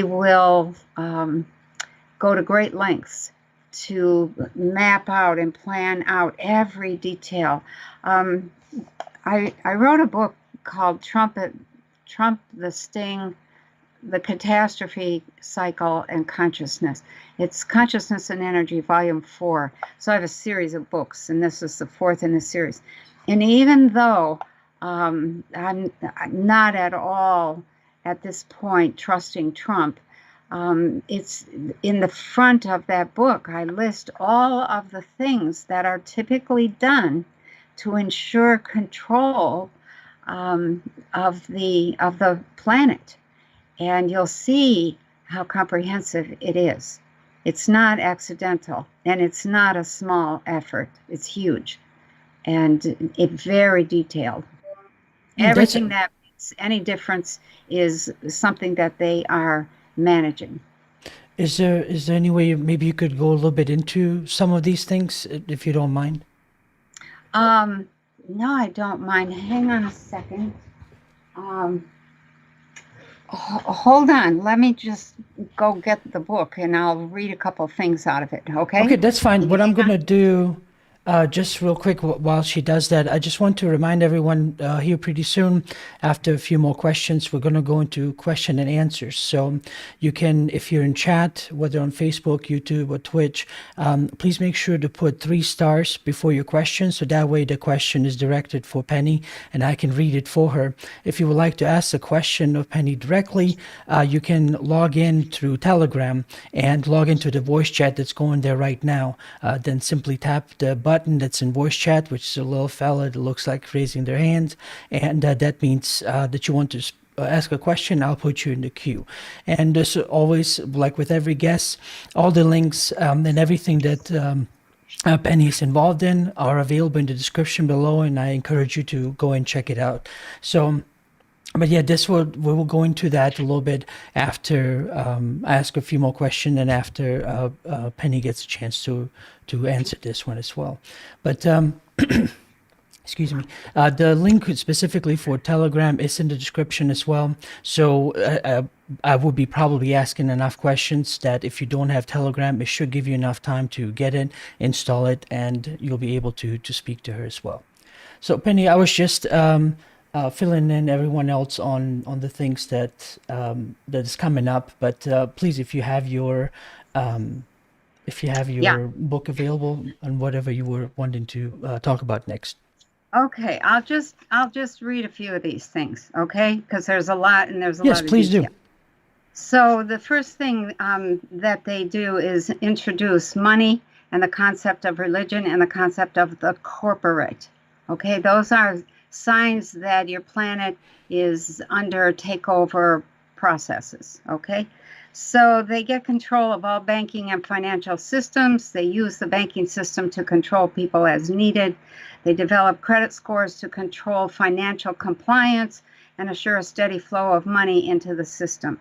will go to great lengths to map out and plan out every detail. I wrote a book called Trump, the Sting, the Catastrophe Cycle and Consciousness. It's Consciousness and Energy, Volume 4. So I have a series of books, and this is the fourth in the series. And even though I'm not at all at this point trusting Trump, it's in the front of that book. I list all of the things that are typically done to ensure control of the planet, and you'll see how comprehensive it is. It's not accidental, and it's not a small effort. It's huge, and it's very detailed. Everything that makes any difference is something that they are managing. Is there any way maybe you could go a little bit into some of these things, if you don't mind? No, I don't mind. Hang on a second. Hold on. Let me just go get the book, and I'll read a couple things out of it. Okay? Okay, that's fine. What I'm going to do, just real quick, while she does that, I just want to remind everyone here pretty soon, after a few more questions, we're going to go into question and answers. So you can, if you're in chat, whether on Facebook, YouTube, or Twitch, please make sure to put 3 stars before your question, so that way the question is directed for Penny, and I can read it for her. If you would like to ask a question of Penny directly, you can log in through Telegram and log into the voice chat that's going there right now. Then simply tap the button that's in voice chat, which is a little fella that looks like raising their hand, and that means that you want to ask a question. I'll put you in the queue. And as always, like with every guest, all the links and everything that Penny is involved in are available in the description below, and I encourage you to go and check it out. So, but yeah, we will go into that a little bit after I ask a few more questions, and after Penny gets a chance to answer this one as well. But excuse me, the link specifically for Telegram is in the description as well. So I would be probably asking enough questions that if you don't have Telegram, it should give you enough time to get it, install it, and you'll be able to speak to her as well. So Penny, I was just filling in everyone else on the things that that is coming up. But please, if you have your book available and whatever you were wanting to talk about next. Okay, I'll just read a few of these things, okay? Because there's a lot, and there's a lot of Yes, please do. So the first thing that they do is introduce money and the concept of religion and the concept of the corporate. Okay, those are signs that your planet is under takeover processes. Okay, so they get control of all banking and financial systems. They use the banking system to control people as needed. They develop credit scores to control financial compliance and assure a steady flow of money into the system.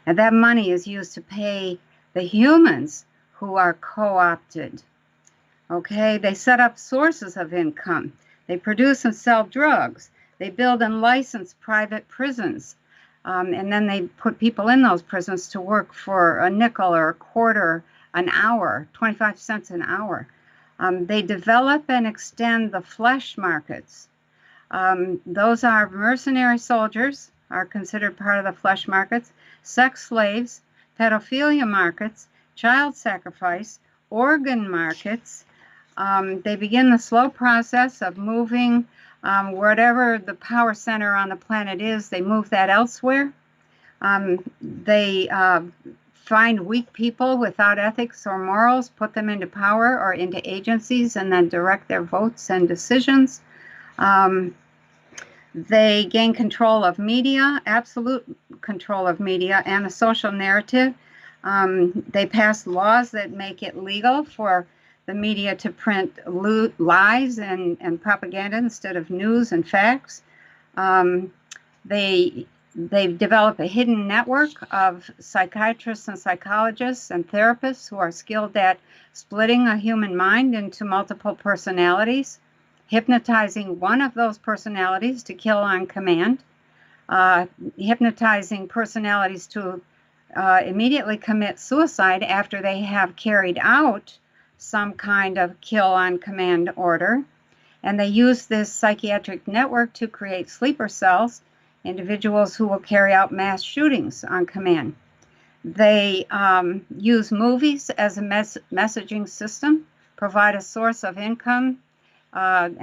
And that money is used to pay the humans who are co-opted. Okay, they set up sources of income. They produce and sell drugs. They build and license private prisons. And then they put people in those prisons to work for a nickel or a quarter an hour, 25 cents an hour. They develop and extend the flesh markets. Those are mercenary soldiers, are considered part of the flesh markets, sex slaves, pedophilia markets, child sacrifice, organ markets. They begin the slow process of moving whatever the power center on the planet is, they move that elsewhere. They find weak people without ethics or morals, put them into power or into agencies, and then direct their votes and decisions. They gain control of media, absolute control of media, and the social narrative. They pass laws that make it legal for the media to print lies and propaganda instead of news and facts. They They've developed a hidden network of psychiatrists and psychologists and therapists who are skilled at splitting a human mind into multiple personalities, hypnotizing one of those personalities to kill on command, hypnotizing personalities to immediately commit suicide after they have carried out some kind of kill on command order. And they use this psychiatric network to create sleeper cells, individuals who will carry out mass shootings on command. They use movies as a messaging system, provide a source of income, to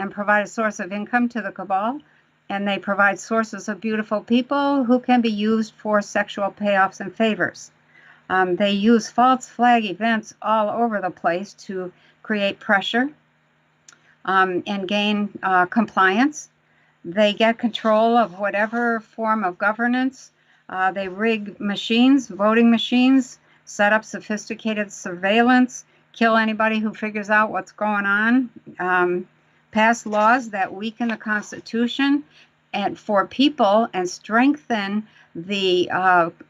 the cabal. And they provide sources of beautiful people who can be used for sexual payoffs and favors. They use false flag events all over the place to create pressure and gain compliance. They get control of whatever form of governance. They rig machines, voting machines, set up sophisticated surveillance, kill anybody who figures out what's going on, pass laws that weaken the Constitution and for people and strengthen the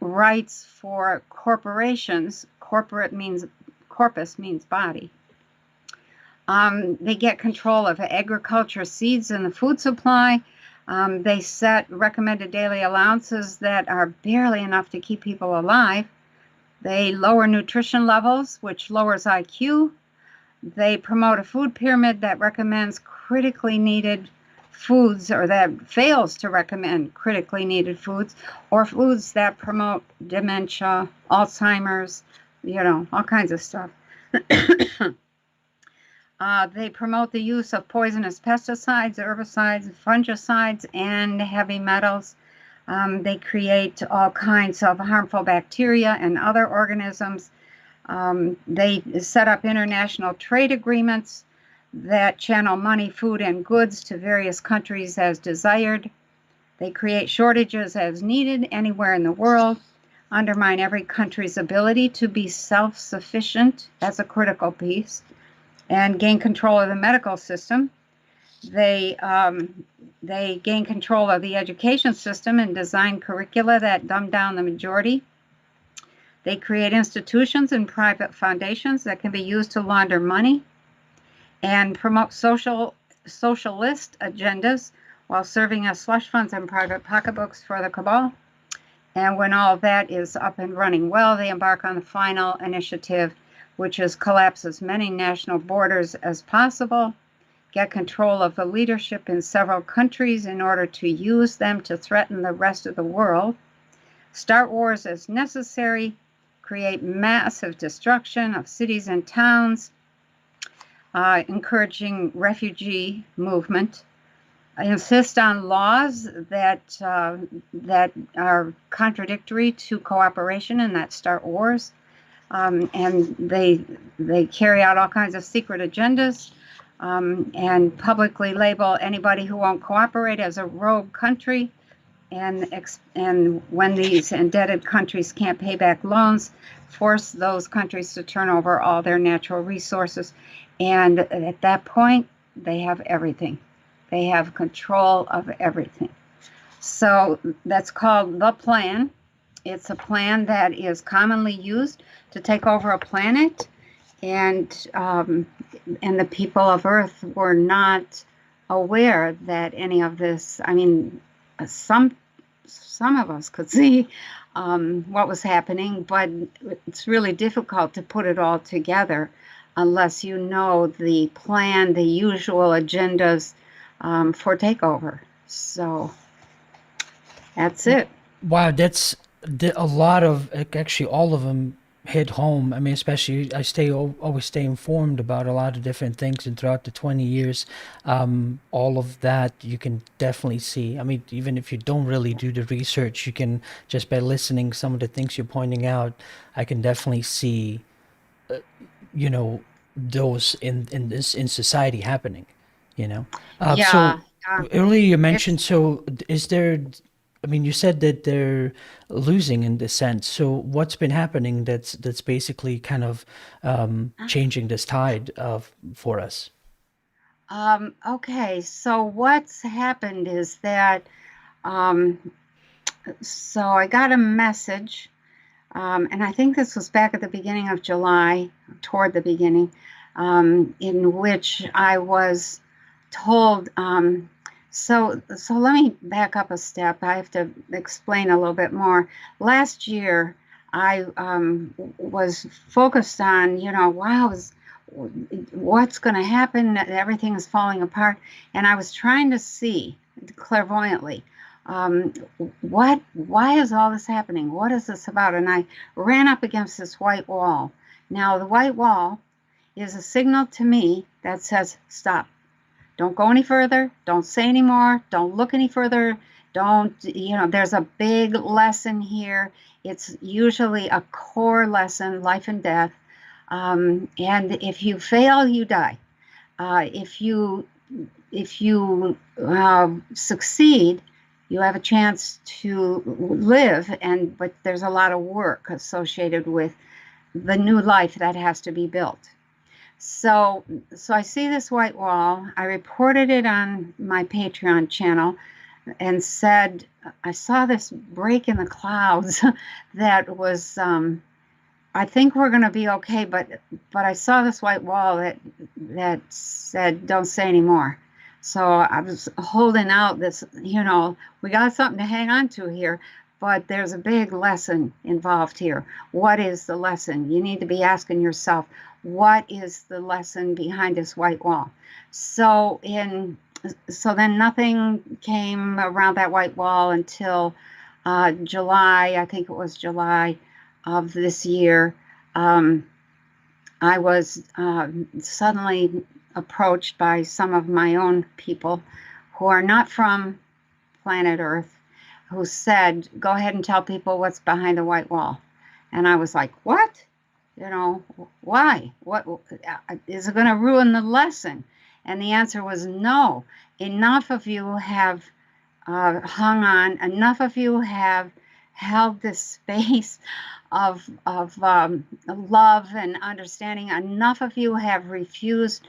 rights for corporations. Corporate means, corpus means body. They get control of agriculture, seeds, and the food supply. They set recommended daily allowances that are barely enough to keep people alive. They lower nutrition levels, which lowers IQ. They promote a food pyramid that recommends critically needed foods, or that fails to recommend critically needed foods, or foods that promote dementia, Alzheimer's, all kinds of stuff. They promote the use of poisonous pesticides, herbicides, fungicides, and heavy metals. They create all kinds of harmful bacteria and other organisms. They set up international trade agreements that channel money, food, and goods to various countries as desired. They create shortages as needed anywhere in the world, undermine every country's ability to be self-sufficient as a critical piece, and gain control of the medical system. They gain control of the education system and design curricula that dumb down the majority. They create institutions and private foundations that can be used to launder money and promote socialist agendas while serving as slush funds and private pocketbooks for the cabal. And when all that is up and running well, they embark on the final initiative, which is collapse as many national borders as possible, get control of the leadership in several countries in order to use them to threaten the rest of the world, start wars as necessary, create massive destruction of cities and towns, encouraging refugee movement, insist on laws that are contradictory to cooperation and that start wars, and they carry out all kinds of secret agendas, and publicly label anybody who won't cooperate as a rogue country. And when these indebted countries can't pay back loans, force those countries to turn over all their natural resources. And at that point, they have everything. They have control of everything. So that's called the plan. It's a plan that is commonly used to take over a planet, and the people of Earth were not aware that any of this. I mean, some of us could see what was happening, but it's really difficult to put it all together unless you know the plan, the usual agendas for takeover. So that's it. Wow, that's a lot of, actually all of them hit home. I mean, especially I always stay informed about a lot of different things, and throughout the 20 years, all of that you can definitely see. I mean, even if you don't really do the research, you can just by listening some of the things you're pointing out, I can definitely see, you know, those in society happening, you know. Yeah, So earlier you it's mentioned, so is there, I mean, you said that they're losing in this sense. So what's been happening that's basically kind of changing this tide of for us? okay. So what's happened is that um, So I got a message, and I think this was back at the beginning of July, toward the beginning, in which I was told. So let me back up a step. I have to explain a little bit more. Last year, I was focused on, wow, what's going to happen? Everything is falling apart, and I was trying to see clairvoyantly, um, why is all this happening? What is this about? And I ran up against this white wall. Now, the white wall is a signal to me that says, stop. Don't go any further. Don't say any more. Don't look any further. Don't, there's a big lesson here. It's usually a core lesson, life and death. And if you fail, you die. If you succeed, you have a chance to live, but there's a lot of work associated with the new life that has to be built. So I see this white wall. I reported it on my Patreon channel and said, I saw this break in the clouds that was, I think we're going to be okay, but I saw this white wall that said, don't say anymore. So I was holding out this, we got something to hang on to here, but there's a big lesson involved here. What is the lesson? You need to be asking yourself, what is the lesson behind this white wall? So then nothing came around that white wall until July. I think it was July of this year. I was suddenly approached by some of my own people who are not from planet Earth, who said, go ahead and tell people what's behind the white wall. And I was like, what? Why? What is it going to ruin the lesson? And the answer was no. Enough of you have hung on. Enough of you have held this space of love and understanding. Enough of you have refused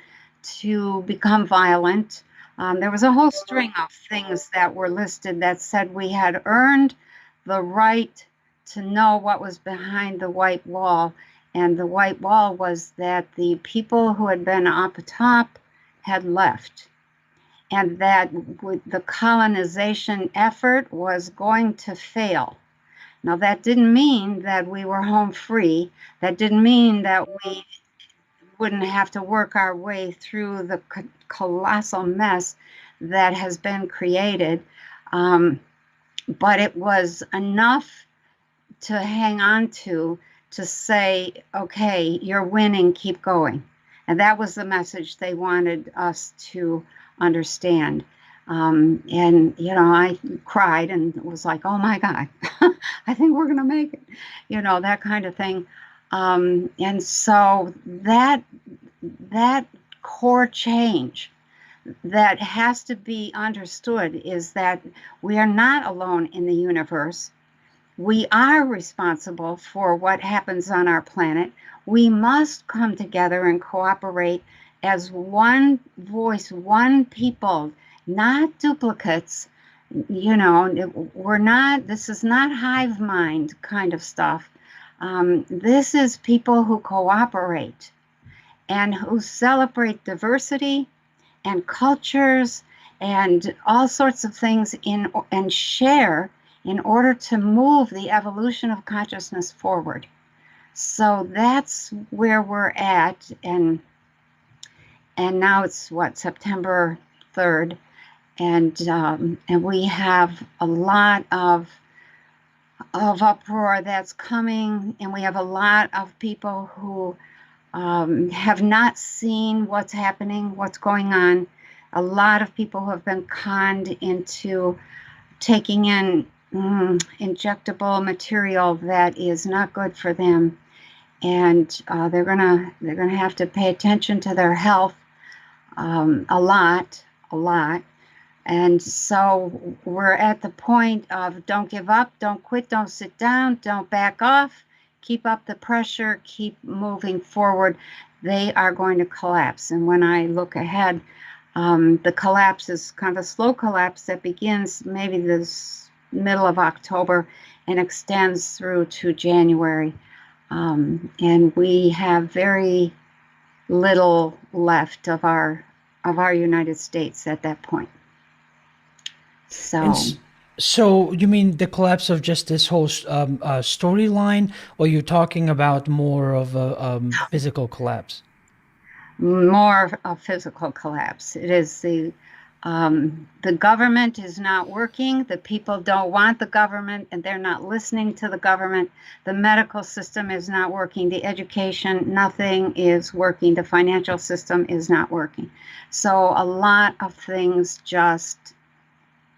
to become violent. There was a whole string of things that were listed that said we had earned the right to know what was behind the white wall. And the white wall was that the people who had been up top had left. And that the colonization effort was going to fail. Now, that didn't mean that we were home free. That didn't mean that we wouldn't have to work our way through the colossal mess that has been created. But it was enough to hang on to say, okay, you're winning, keep going. And that was the message they wanted us to understand. And, I cried and was like, oh my God, I think we're going to make it, that kind of thing. And so that core change that has to be understood is that we are not alone in the universe. We are responsible for what happens on our planet. We must come together and cooperate as one voice, one people, not duplicates. This is not hive mind kind of stuff. This is people who cooperate and who celebrate diversity and cultures and all sorts of things and share in order to move the evolution of consciousness forward. So that's where we're at, and now it's September 3rd, and we have a lot of uproar that's coming, and we have a lot of people who have not seen what's happening, what's going on. A lot of people who have been conned into taking in injectable material that is not good for them, and they're gonna have to pay attention to their health a lot. And so we're at the point of don't give up, don't quit, don't sit down, don't back off, keep up the pressure, keep moving forward. They are going to collapse. And when I look ahead, the collapse is kind of a slow collapse that begins maybe this middle of October and extends through to January. And we have very little left of our United States at that point. So, So you mean the collapse of just this whole storyline, or you're talking about more of a physical collapse? more of physical collapse. It is the government is not working. The people don't want the government, and they're not listening to the government. The medical system is not working. The education, nothing is working. The financial system is not working. So a lot of things just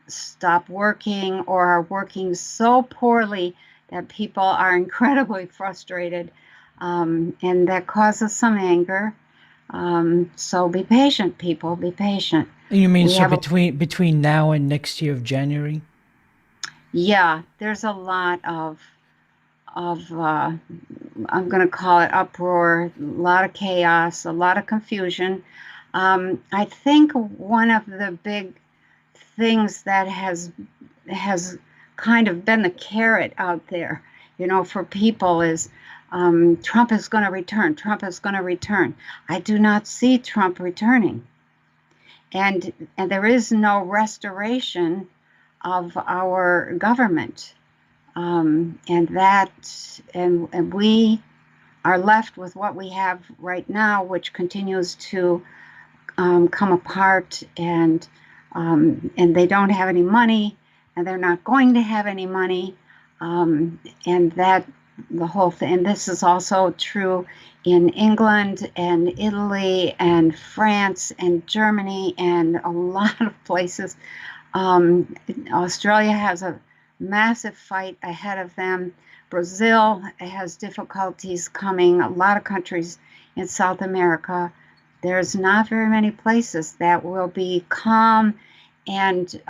stop working or are working so poorly that people are incredibly frustrated, and that causes some anger. So be patient, people. Be patient. You mean We so have a, between now and next year of January? yeah, there's a lot of I'm going to call it uproar, a lot of chaos, a lot of confusion. I think one of the big things that has kind of been the carrot out there, for people is Trump is going to return. Trump is going to return. I do not see Trump returning, and there is no restoration of our government, and we are left with what we have right now, which continues to come apart, and they don't have any money, and they're not going to have any money, and that the whole thing. And this is also true in England and Italy and France and Germany and a lot of places. Australia has a massive fight ahead of them. Brazil has difficulties coming. A lot of countries in South America. There's not very many places that will be calm and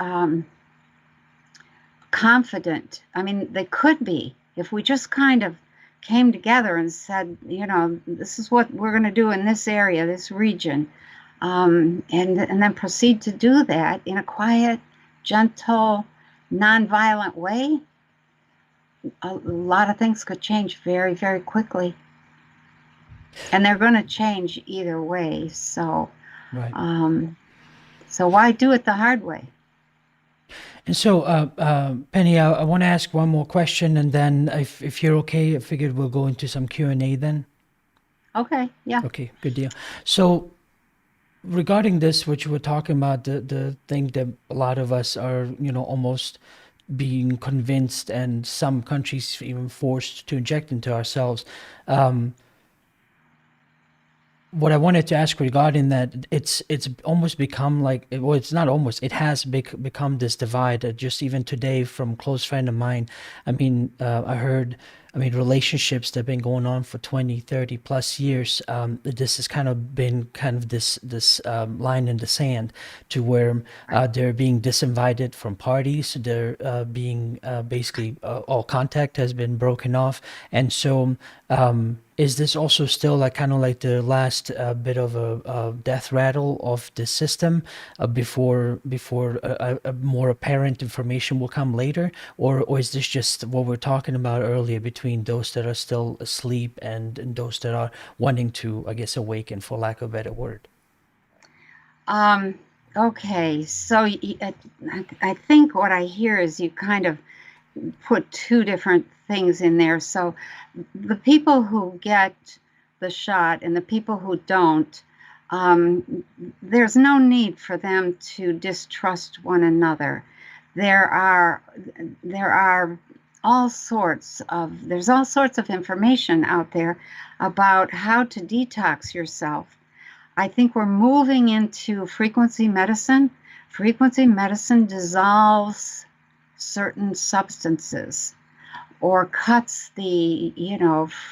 confident. I mean, they could be if we just kind of came together and said, this is what we're going to do in this area, this region, and then proceed to do that in a quiet, gentle, nonviolent way. A lot of things could change very, very quickly. And they're going to change either way. So, Right. So why do it the hard way? And so, Penny, I want to ask one more question, and then if you're okay, I figured we'll go into some Q&A then. Okay, yeah. Okay, good deal. So, regarding this, what you were talking about, the thing that a lot of us are, almost being convinced, and some countries even forced to inject into ourselves. What I wanted to ask regarding that, it's almost become like, well, it's not almost, it has become this divide. Just even today, from a close friend of mine, I mean, relationships that have been going on for 20, 30 plus years. This has kind of been this line in the sand, to where they're being disinvited from parties. They're being basically all contact has been broken off, and so. Is this also still like kind of like the last bit of a death rattle of the system before a more apparent information will come later, or is this just what we're talking about earlier, between those that are still asleep and those that are wanting to, I guess, awaken, for lack of a better word? Okay, so I think what I hear is you kind of put two different things in there. So the people who get the shot and the people who don't, there's no need for them to distrust one another. There are all sorts of information out there about how to detox yourself. I think we're moving into frequency medicine. Frequency medicine dissolves certain substances or cuts the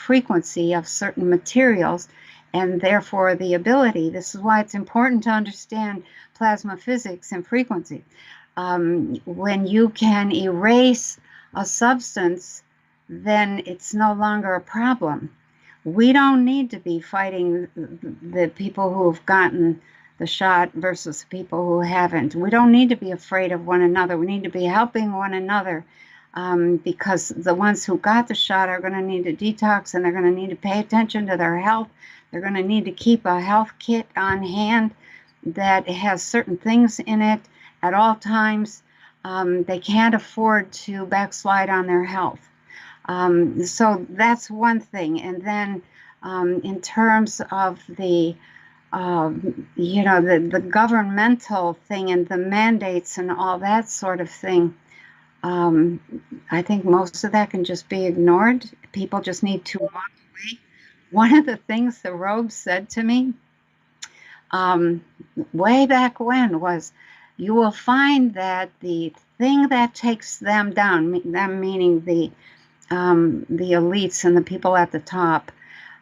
frequency of certain materials, and therefore the ability. This is why it's important to understand plasma physics and frequency. When you can erase a substance, then it's no longer a problem. We don't need to be fighting the people who have gotten the shot versus people who haven't. We don't need to be afraid of one another. We need to be helping one another, because the ones who got the shot are going to need to detox, and they're going to need to pay attention to their health. They're going to need to keep a health kit on hand that has certain things in it at all times. They can't afford to backslide on their health. So that's one thing. And then in terms of the the governmental thing and the mandates and all that sort of thing, I think most of that can just be ignored. People just need to walk away. One of the things the robes said to me way back when was, you will find that the thing that takes them down, them meaning the elites and the people at the top,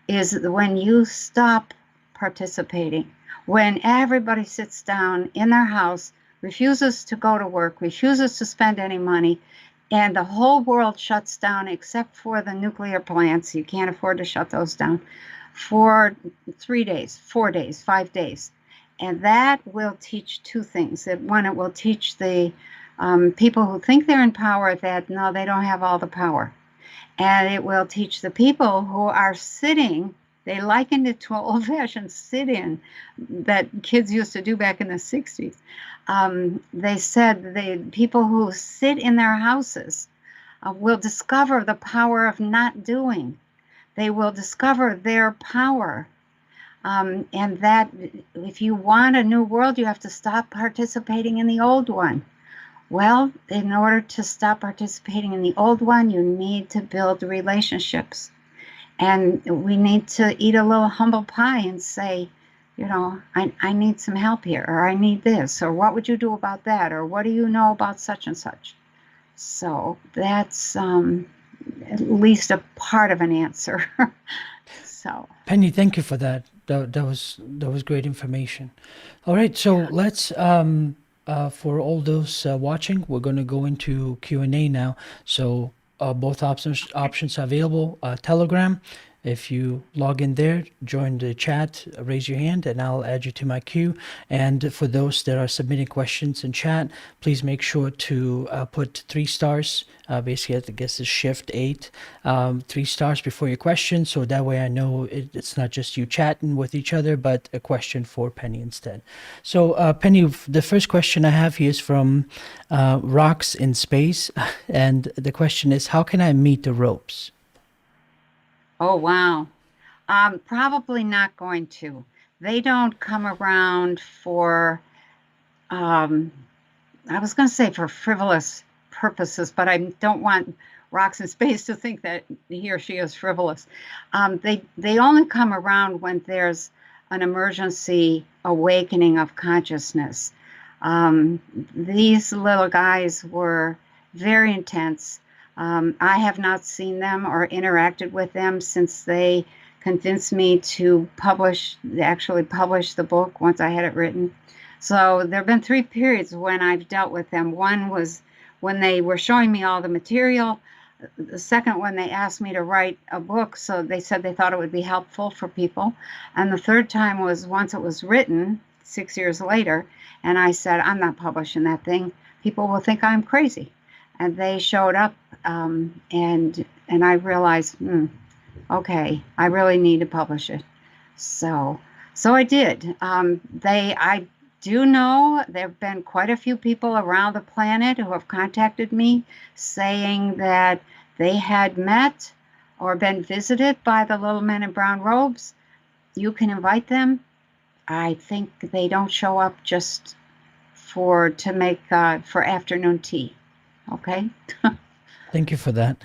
is when you stop participating, when everybody sits down in their house, refuses to go to work, refuses to spend any money, and the whole world shuts down except for the nuclear plants. You can't afford to shut those down for 3 days, 4 days, 5 days. And that will teach two things. One, it will teach the people who think they're in power that no, they don't have all the power. And it will teach the people who are sitting, they likened it to an old-fashioned sit-in that kids used to do back in the 60s. They said the people who sit in their houses will discover the power of not doing. They will discover their power. And that if you want a new world, you have to stop participating in the old one. Well, in order to stop participating in the old one, you need to build relationships. And we need to eat a little humble pie and say, I need some help here, or I need this, or what would you do about that, or what do you know about such and such? So that's at least a part of an answer. So, Penny, thank you for that. That was great information. All right, so let's for all those watching, we're going to go into Q&A now. So both options are available. Telegram, if you log in there, join the chat, raise your hand, and I'll add you to my queue. And for those that are submitting questions in chat, please make sure to put 3 stars. Basically, I guess it's shift 8, 3 stars before your question, so that way I know it's not just you chatting with each other, but a question for Penny instead. So Penny, the first question I have here is from Rocks in Space, and the question is, how can I meet the ropes? oh, wow. Probably not going to. They don't come around for, I was going to say for frivolous purposes, but I don't want Rocks in Space to think that he or she is frivolous. They only come around when there's an emergency awakening of consciousness. These little guys were very intense. I have not seen them or interacted with them since they convinced me to actually publish the book once I had it written. So there have been 3 periods when I've dealt with them. One was when they were showing me all the material. The second one, they asked me to write a book, so they said they thought it would be helpful for people. And the third time was once it was written, 6 years later, and I said, I'm not publishing that thing. People will think I'm crazy. And they showed up, and I realized, okay, I really need to publish it. So I did. I do know there have been quite a few people around the planet who have contacted me saying that they had met or been visited by the little men in brown robes. You can invite them. I think they don't show up just for afternoon tea. Okay. Thank you for that.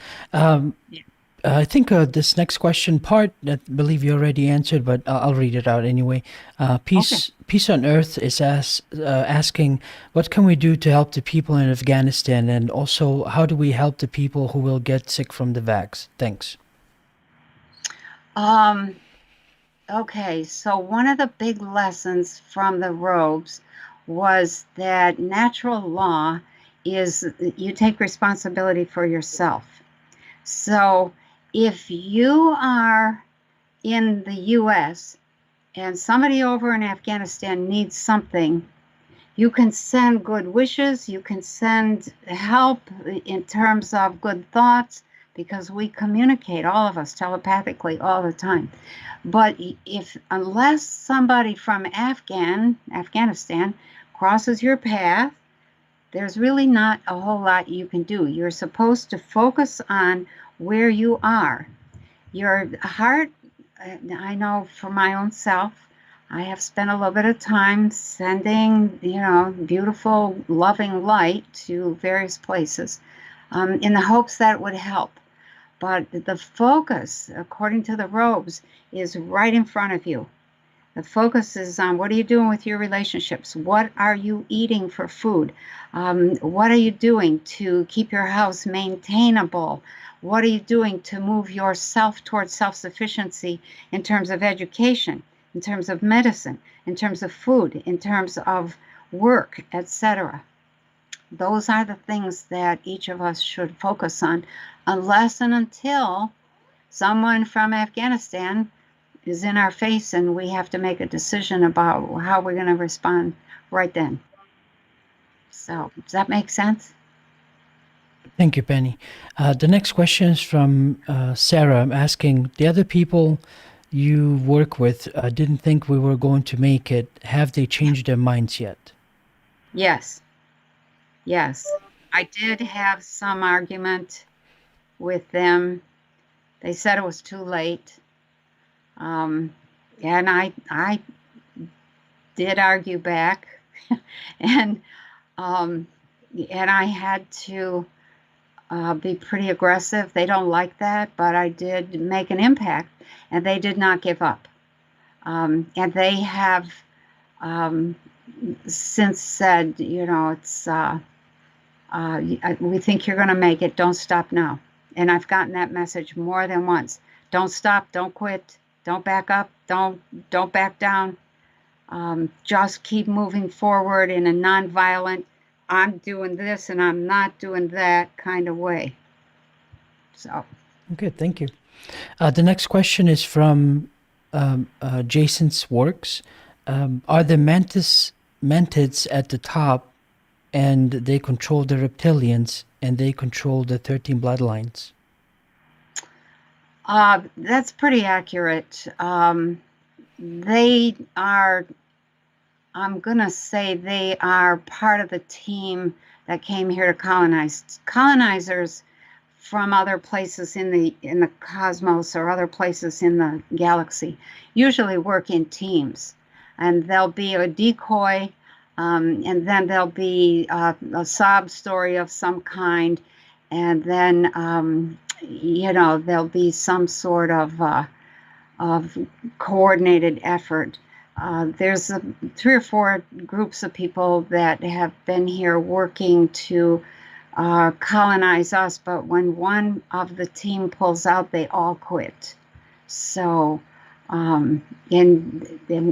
I think this next question part, I believe you already answered, but I'll read it out anyway. Peace on Earth is asking, what can we do to help the people in Afghanistan? And also, how do we help the people who will get sick from the vax? Thanks. Okay, so one of the big lessons from the robes was that natural law is you take responsibility for yourself. So if you are in the US and somebody over in Afghanistan needs something, you can send good wishes, you can send help in terms of good thoughts, because we communicate, all of us, telepathically all the time. But unless somebody from Afghanistan crosses your path, there's really not a whole lot you can do. You're supposed to focus on where you are. Your heart, I know for my own self, I have spent a little bit of time sending, beautiful, loving light to various places in the hopes that it would help. But the focus, according to the robes, is right in front of you. The focus is on what are you doing with your relationships? What are you eating for food? What are you doing to keep your house maintainable? What are you doing to move yourself towards self-sufficiency in terms of education, in terms of medicine, in terms of food, in terms of work, etc.? Those are the things that each of us should focus on, unless and until someone from Afghanistan is in our face and we have to make a decision about how we're going to respond right then. So, does that make sense? Thank you, Penny. The next question is from Sarah, asking, the other people you work with didn't think we were going to make it. Have they changed their minds yet? Yes. Yes. I did have some argument with them. They said it was too late. And I did argue back, and I had to be pretty aggressive. They don't like that, but I did make an impact, and they did not give up. And they have since said, it's we think you're going to make it. Don't stop now. And I've gotten that message more than once. Don't stop. Don't quit. Don't back up. Don't back down. Just keep moving forward in a nonviolent, I'm doing this and I'm not doing that kind of way. So. Okay, thank you. The next question is from Jason's Works. Are the mantids at the top, and they control the reptilians, and they control the 13 bloodlines? That's pretty accurate. They are, I'm going to say they are part of the team that came here to colonize. Colonizers from other places in the cosmos or other places in the galaxy usually work in teams. And there'll be a decoy, and then there'll be a sob story of some kind, and then there'll be some sort of coordinated effort. There's 3 or 4 groups of people that have been here working to colonize us, but when one of the team pulls out, they all quit. So, and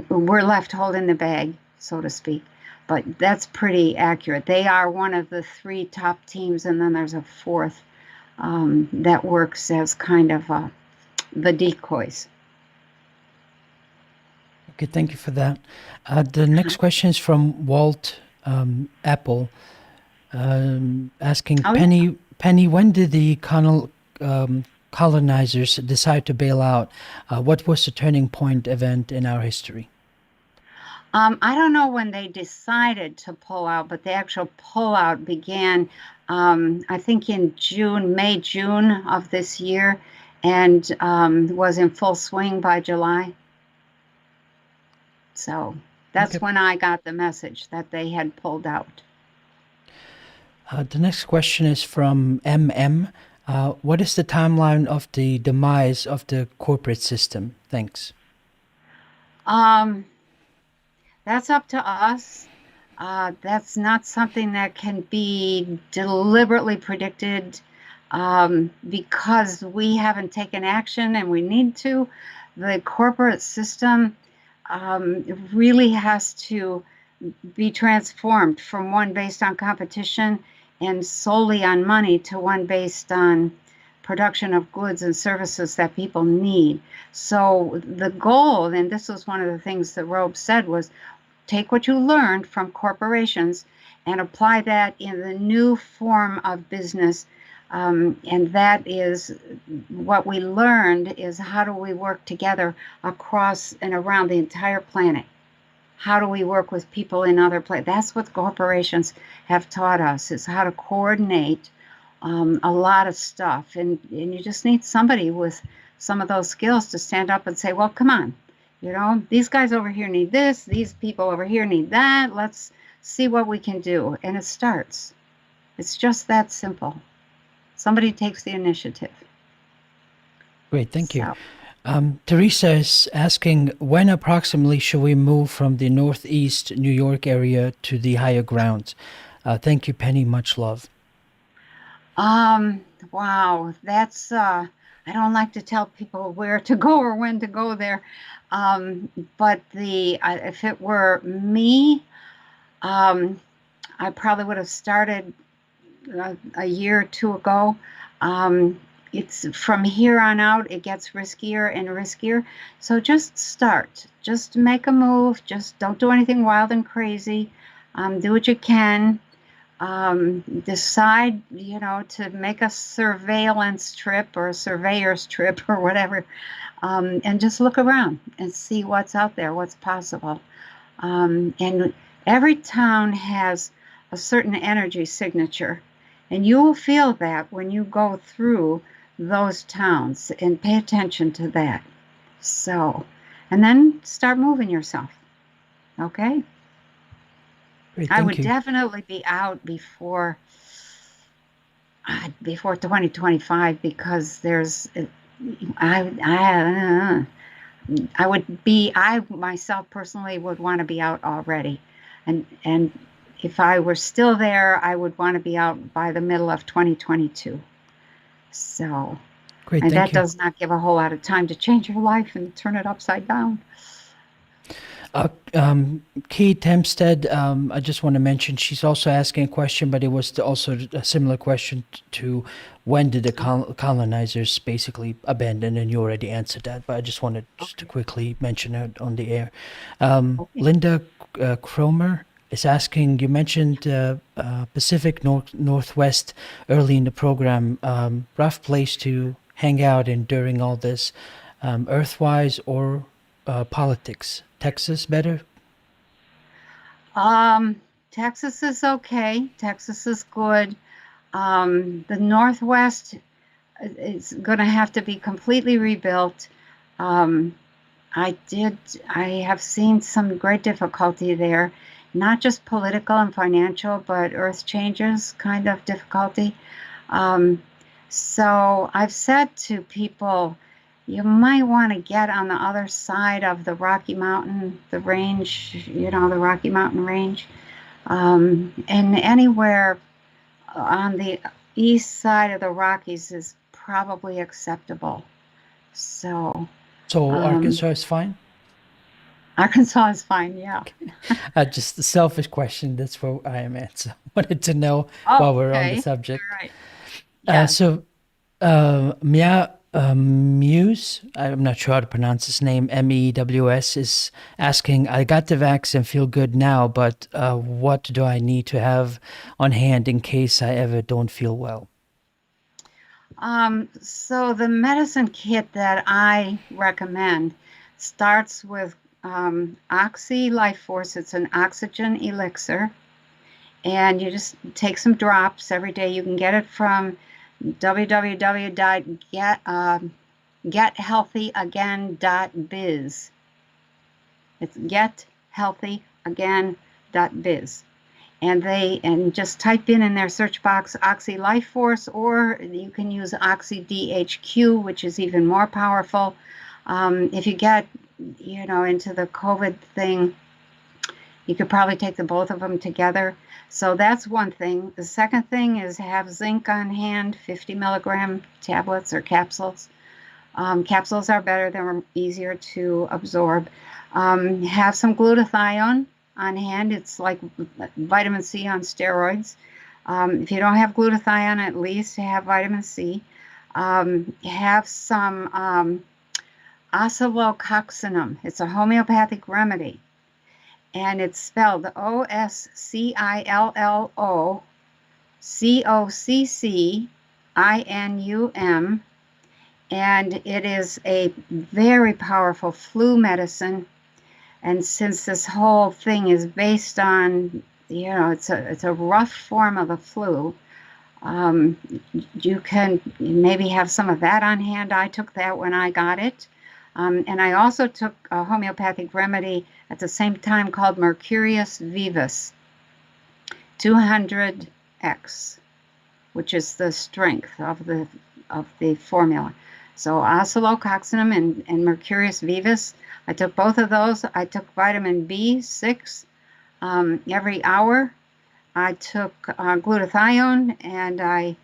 we're left holding the bag, so to speak. But that's pretty accurate. They are one of the 3 top teams, and then there's a 4th that works as kind of the decoys. Okay, thank you for that. The next question is from Walt Apple, asking, Penny, when did the colonizers decide to bail out? What was the turning point event in our history? I don't know when they decided to pull out, but the actual pullout began, I think, in May, June of this year, and was in full swing by July. So that's when I got the message that they had pulled out. The next question is from MM. What is the timeline of the demise of the corporate system? Thanks. That's up to us. That's not something that can be deliberately predicted because we haven't taken action and we need to. The corporate system really has to be transformed from one based on competition and solely on money to one based on production of goods and services that people need. So the goal, and this was one of the things that Robe said, was take what you learned from corporations and apply that in the new form of business. And that is what we learned is how do we work together across and around the entire planet? How do we work with people in other places? That's what corporations have taught us, is how to coordinate a lot of stuff. And you just need somebody with some of those skills to stand up and say, well, come on, these guys over here need this, these people over here need that. Let's see what we can do. And it starts. It's just that simple. Somebody takes the initiative. Great, thank you. Teresa is asking, when approximately should we move from the Northeast New York area to the higher grounds? Thank you, Penny. Much love. Wow, that's, I don't like to tell people where to go or when to go there. But if it were me, I probably would have started a year or two ago. It's from here on out, it gets riskier and riskier. So just start, just make a move. Just don't do anything wild and crazy. Do what you can. Decide, to make a surveillance trip or a surveyor's trip or whatever, and just look around and see what's out there, what's possible. And every town has a certain energy signature, and you will feel that when you go through those towns, and pay attention to that. So, and then start moving yourself. Okay? Great, I thank would you. definitely be out before 2025, because I myself personally would want to be out already. And if I were still there, I would want to be out by the middle of 2022. So, Great, and thank that you. does not give a whole lot of time to change your life and turn it upside down. Kate Hempstead, I just want to mention, she's also asking a question, but it was also a similar question to when did the colonizers basically abandon, and you already answered that, but I just wanted just to quickly mention it on the air. Okay. Linda Cromer is asking, you mentioned Pacific Northwest early in the program, rough place to hang out in during all this, Earthwise or politics. Texas better? Texas is okay. Texas is good. The Northwest is going to have to be completely rebuilt. I have seen some great difficulty there, not just political and financial, but earth changes kind of difficulty. So I've said to people, you might want to get on the other side of the Rocky Mountain, the range, the Rocky Mountain range. And anywhere on the east side of the Rockies is probably acceptable. So Arkansas is fine? Arkansas is fine, yeah. Just a selfish question. That's where I am at. So I wanted to know Oh, while we're on the okay. subject. All right. Yes. Muse, I'm not sure how to pronounce his name, MEWS, is asking, I got the vax and feel good now, but what do I need to have on hand in case I ever don't feel well? So the medicine kit that I recommend starts with Oxy Life Force. It's an oxygen elixir, and you just take some drops every day. You can get it from gethealthyagain.biz. It's gethealthyagain.biz. And just type in their search box Oxy Life Force, or you can use Oxy DHQ, which is even more powerful. If you get, into the COVID thing, you could probably take the both of them together. So that's one thing. The second thing is have zinc on hand, 50 milligram tablets or capsules. Capsules are better, they're easier to absorb. Have some glutathione on hand. It's like vitamin C on steroids. If you don't have glutathione, at least have vitamin C. have some oscillococcinum. It's a homeopathic remedy, and it's spelled OSCILLOCOCCINUM, and it is a very powerful flu medicine. And since this whole thing is based on, it's a rough form of the flu, you can maybe have some of that on hand. I took that when I got it. And I also took a homeopathic remedy at the same time called Mercurius Vivus 200X, which is the strength of the formula. So oscillococcinum and Mercurius Vivus, I took both of those. I took vitamin B6 every hour. I took glutathione, and I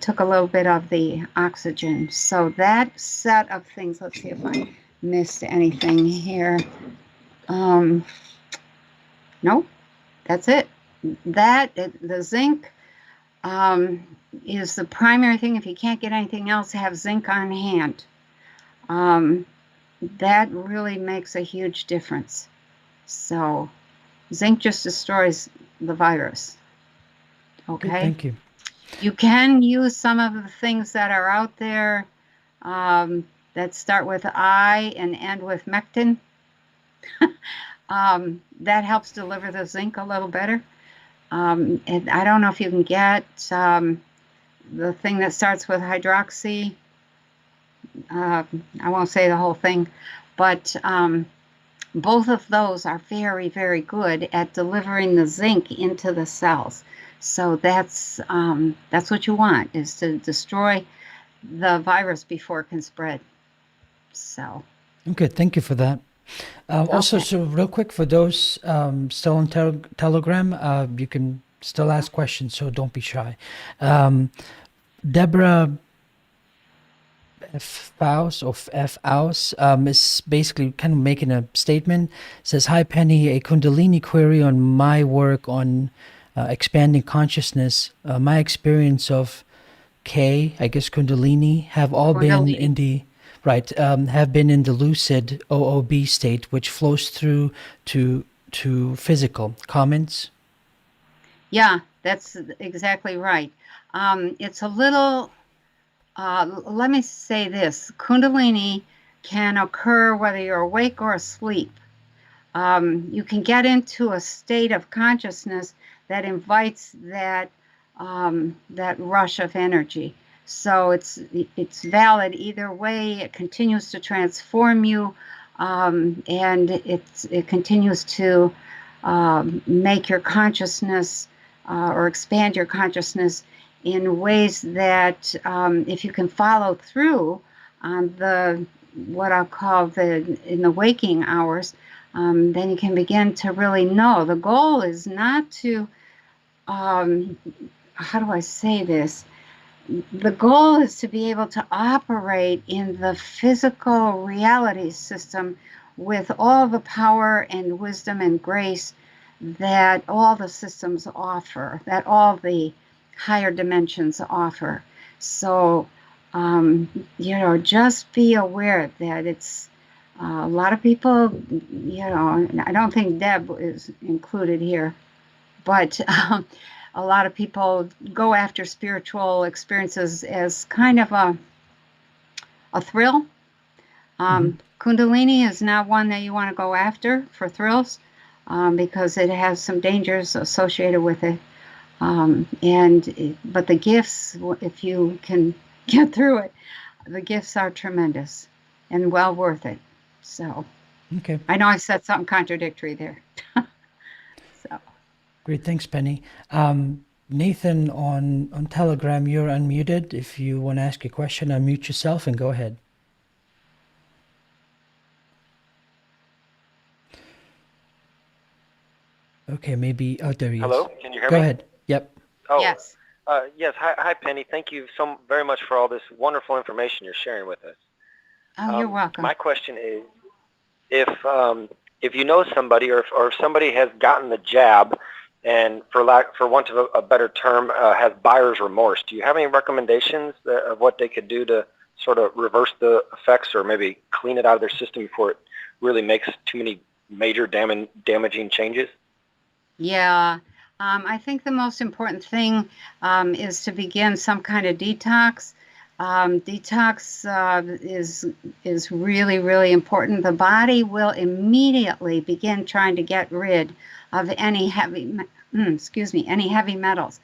took a little bit of the oxygen. So that set of things, let's see if I missed anything here. No, that's it. The zinc is the primary thing. If you can't get anything else, have zinc on hand. That really makes a huge difference. So zinc just destroys the virus. Okay. Good, thank you. You can use some of the things that are out there that start with I and end with mectin. That helps deliver the zinc a little better. And I don't know if you can get the thing that starts with hydroxy. I won't say the whole thing, but both of those are very, very good at delivering the zinc into the cells. So that's what you want, is to destroy the virus before it can spread. So. Okay, thank you for that. Also, Okay. so real quick, for those still on Telegram, you can still ask questions, so don't be shy. Deborah F. Faust is basically kind of making a statement. Says, "Hi Penny, a Kundalini query on my work on expanding consciousness. My experience of I guess Kundalini, have all been in the have been in the lucid OOB state, which flows through to physical. Comments?" Yeah, that's exactly right. It's a little. Let me say this: Kundalini can occur whether you're awake or asleep. You can get into a state of consciousness that invites that rush of energy. So it's valid either way. It continues to transform you, and it continues to make your consciousness or expand your consciousness in ways that, if you can follow through on what I'll call in the waking hours, then you can begin to really know. The goal is not to, how do I say this? The goal is to be able to operate in the physical reality system with all the power and wisdom and grace that all the systems offer, that all the higher dimensions offer. So, just be aware that it's a lot of people, I don't think Deb is included here, but a lot of people go after spiritual experiences as kind of a thrill. Kundalini is not one that you want to go after for thrills, because it has some dangers associated with it. But the gifts, if you can get through it, the gifts are tremendous and well worth it. So, Okay, I know I said something contradictory there. So, great. Thanks, Penny. Nathan on Telegram, you're unmuted. If you want to ask a question, unmute yourself and go ahead. Okay, maybe. Oh, there he is. Hello, can you hear Go me? ahead. Yep. Oh, yes. yes. Hi, Penny. Thank you so very much for all this wonderful information you're sharing with us. Oh, you're welcome. My question is, if you know somebody, or if somebody has gotten the jab and for want of a better term, has buyer's remorse. Do you have any recommendations of what they could do to sort of reverse the effects, or maybe clean it out of their system before it really makes too many major damaging changes? Yeah, I think the most important thing is to begin some kind of detox. Detox is really, really important. The body will immediately begin trying to get rid of any any heavy metals.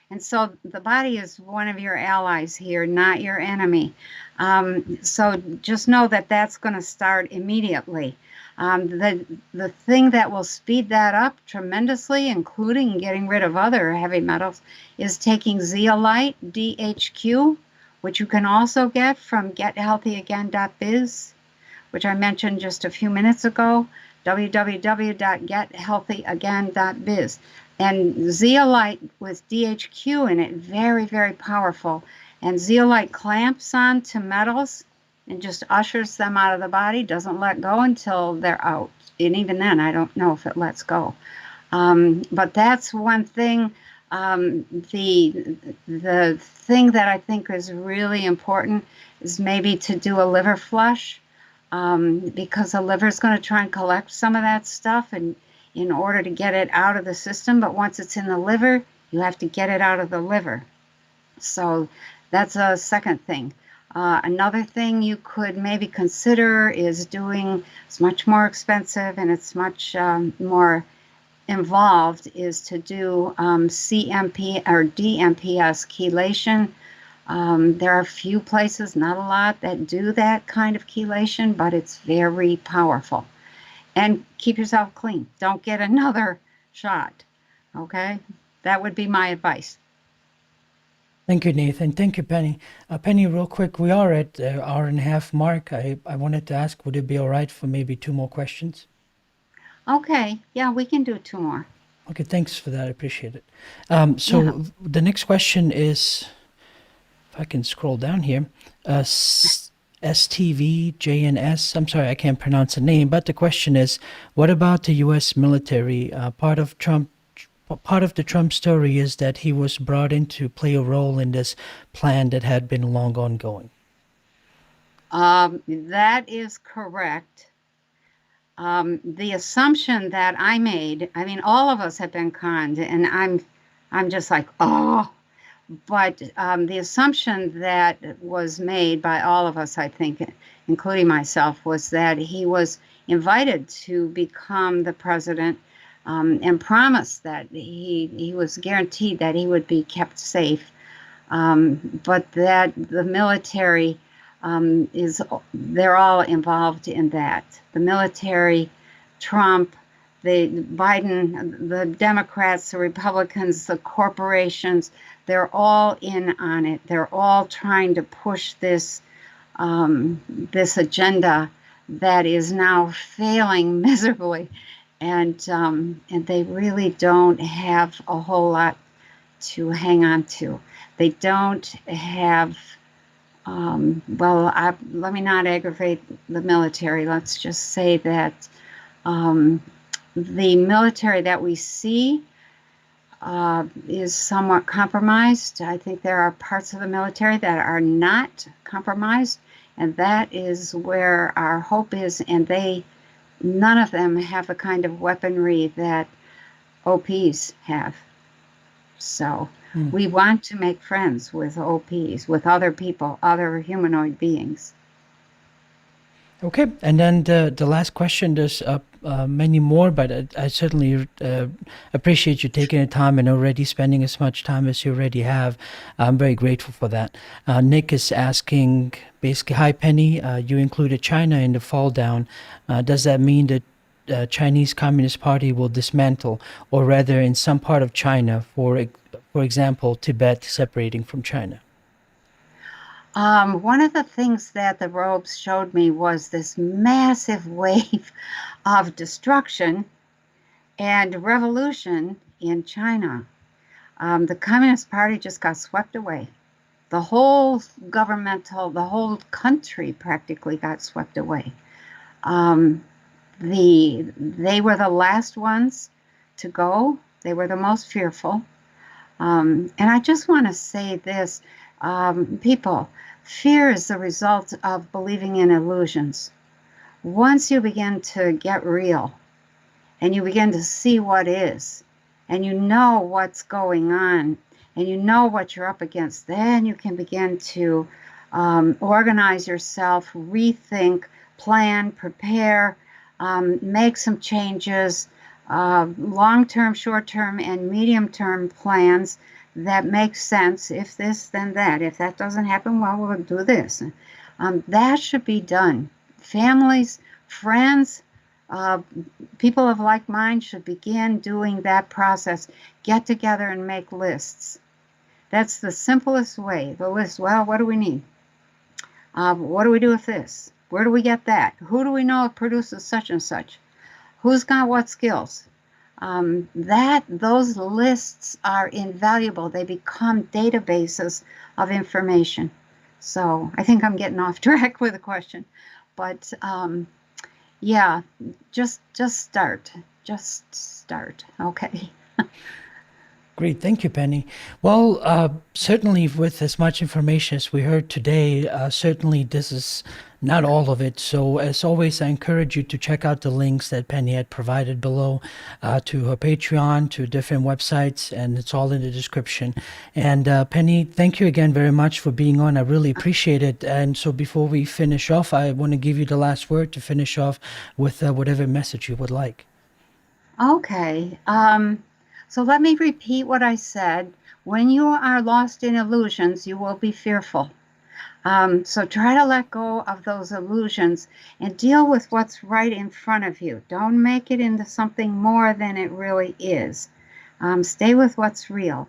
And so the body is one of your allies here, not your enemy. So just know that that's going to start immediately. The thing that will speed that up tremendously, including getting rid of other heavy metals, is taking zeolite, DHQ, which you can also get from gethealthyagain.biz, which I mentioned just a few minutes ago, www.gethealthyagain.biz. And zeolite with DHQ in it, very, very powerful. And zeolite clamps onto metals and just ushers them out of the body, doesn't let go until they're out. And even then, I don't know if it lets go. But that's one thing. The thing that I think is really important is maybe to do a liver flush, because the liver is going to try and collect some of that stuff and in order to get it out of the system. But once it's in the liver, you have to get it out of the liver. So that's a second thing. Another thing you could maybe consider is doing, it's much more expensive and it's much more involved, is to do CMP or DMPS chelation. There are a few places, not a lot, that do that kind of chelation, but it's very powerful. And keep yourself clean. Don't get another shot. Okay? That would be my advice. Thank you, Nathan. Thank you, Penny. Penny, real quick, we are at the hour and a half mark. I wanted to ask, would it be all right for maybe 2 more questions? Okay. Yeah, we can do 2 more. Okay, thanks for that. I appreciate it. Yeah. So the next question is, if I can scroll down here, STVJNS. I'm sorry, I can't pronounce the name, but the question is, what about the U.S. military? Part of the Trump story is that he was brought in to play a role in this plan that had been long ongoing. That is correct. The assumption that I made, I mean, all of us have been conned, and I'm just like, oh. But the assumption that was made by all of us, I think, including myself, was that he was invited to become the president, and promised that he was guaranteed that he would be kept safe, but that the military they're all involved in that. The military, Trump, the Biden, the Democrats, the Republicans, the corporations, they're all in on it. They're all trying to push this agenda that is now failing miserably, and they really don't have a whole lot to hang on to. They don't have. Let me not aggravate the military. Let's just say that the military that we see is somewhat compromised. I think there are parts of the military that are not compromised, and that is where our hope is. And none of them have the kind of weaponry that OPs have. So we want to make friends with OPs, with other people, other humanoid beings. Okay, and then the last question, there's many more, but I certainly appreciate you taking the time and already spending as much time as you already have. I'm very grateful for that. Nick is asking, basically, hi Penny, you included China in the fall down. Does that mean that Chinese Communist Party will dismantle, or rather in some part of China, for example, Tibet separating from China? One of the things that the robes showed me was this massive wave of destruction and revolution in China. The Communist Party just got swept away. The whole country practically got swept away. They were the last ones to go. They were the most fearful. And I just want to say this, people, fear is the result of believing in illusions. Once you begin to get real and you begin to see what is, and you know what's going on, and you know what you're up against, then you can begin to organize yourself, rethink, plan, prepare, make some changes, long-term, short-term, and medium-term plans that make sense. If this, then that. If that doesn't happen, well, we'll do this. That should be done. Families, friends, people of like mind should begin doing that process. Get together and make lists. That's the simplest way. The list, well, what do we need? What do we do with this? Where do we get that? Who do we know produces such and such? Who's got what skills? Those lists are invaluable. They become databases of information. So I think I'm getting off track with the question, but yeah, just start. Just start. Okay. Great. Thank you, Penny. Well, certainly with as much information as we heard today, certainly this is not all of it. So as always, I encourage you to check out the links that Penny had provided below to her Patreon, to different websites, and it's all in the description. And Penny, thank you again very much for being on. I really appreciate it. And so before we finish off, I want to give you the last word to finish off with whatever message you would like. Okay. So let me repeat what I said. When you are lost in illusions, you will be fearful. So try to let go of those illusions and deal with what's right in front of you. Don't make it into something more than it really is. Stay with what's real.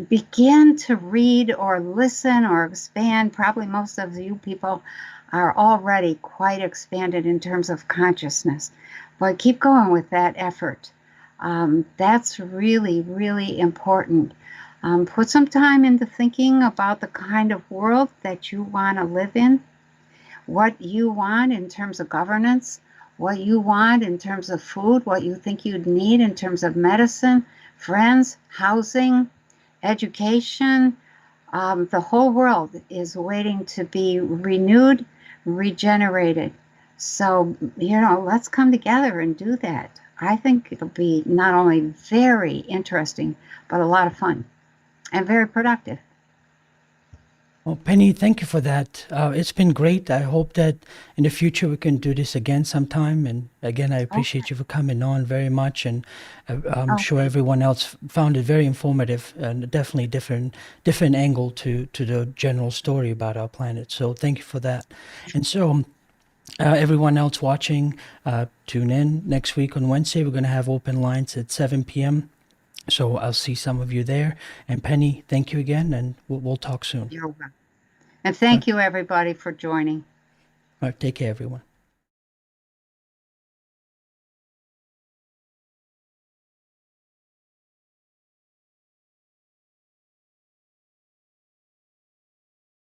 Begin to read or listen or expand. Probably most of you people are already quite expanded in terms of consciousness. But keep going with that effort. That's really, really important. Put some time into thinking about the kind of world that you want to live in, what you want in terms of governance, what you want in terms of food, what you think you'd need in terms of medicine, friends, housing, education. The whole world is waiting to be renewed, regenerated. So, let's come together and do that. I think it'll be not only very interesting, but a lot of fun and very productive. Well, Penny, thank you for that. It's been great. I hope that in the future we can do this again sometime. And again, I appreciate you for coming on very much. And I'm sure everyone else found it very informative and definitely different angle to the general story about our planet. So thank you for that. And so everyone else watching, tune in next week on Wednesday. We're going to have open lines at 7 p.m. So I'll see some of you there. And Penny, thank you again, and we'll talk soon. You're welcome. And thank you, everybody, for joining. All right, take care, everyone.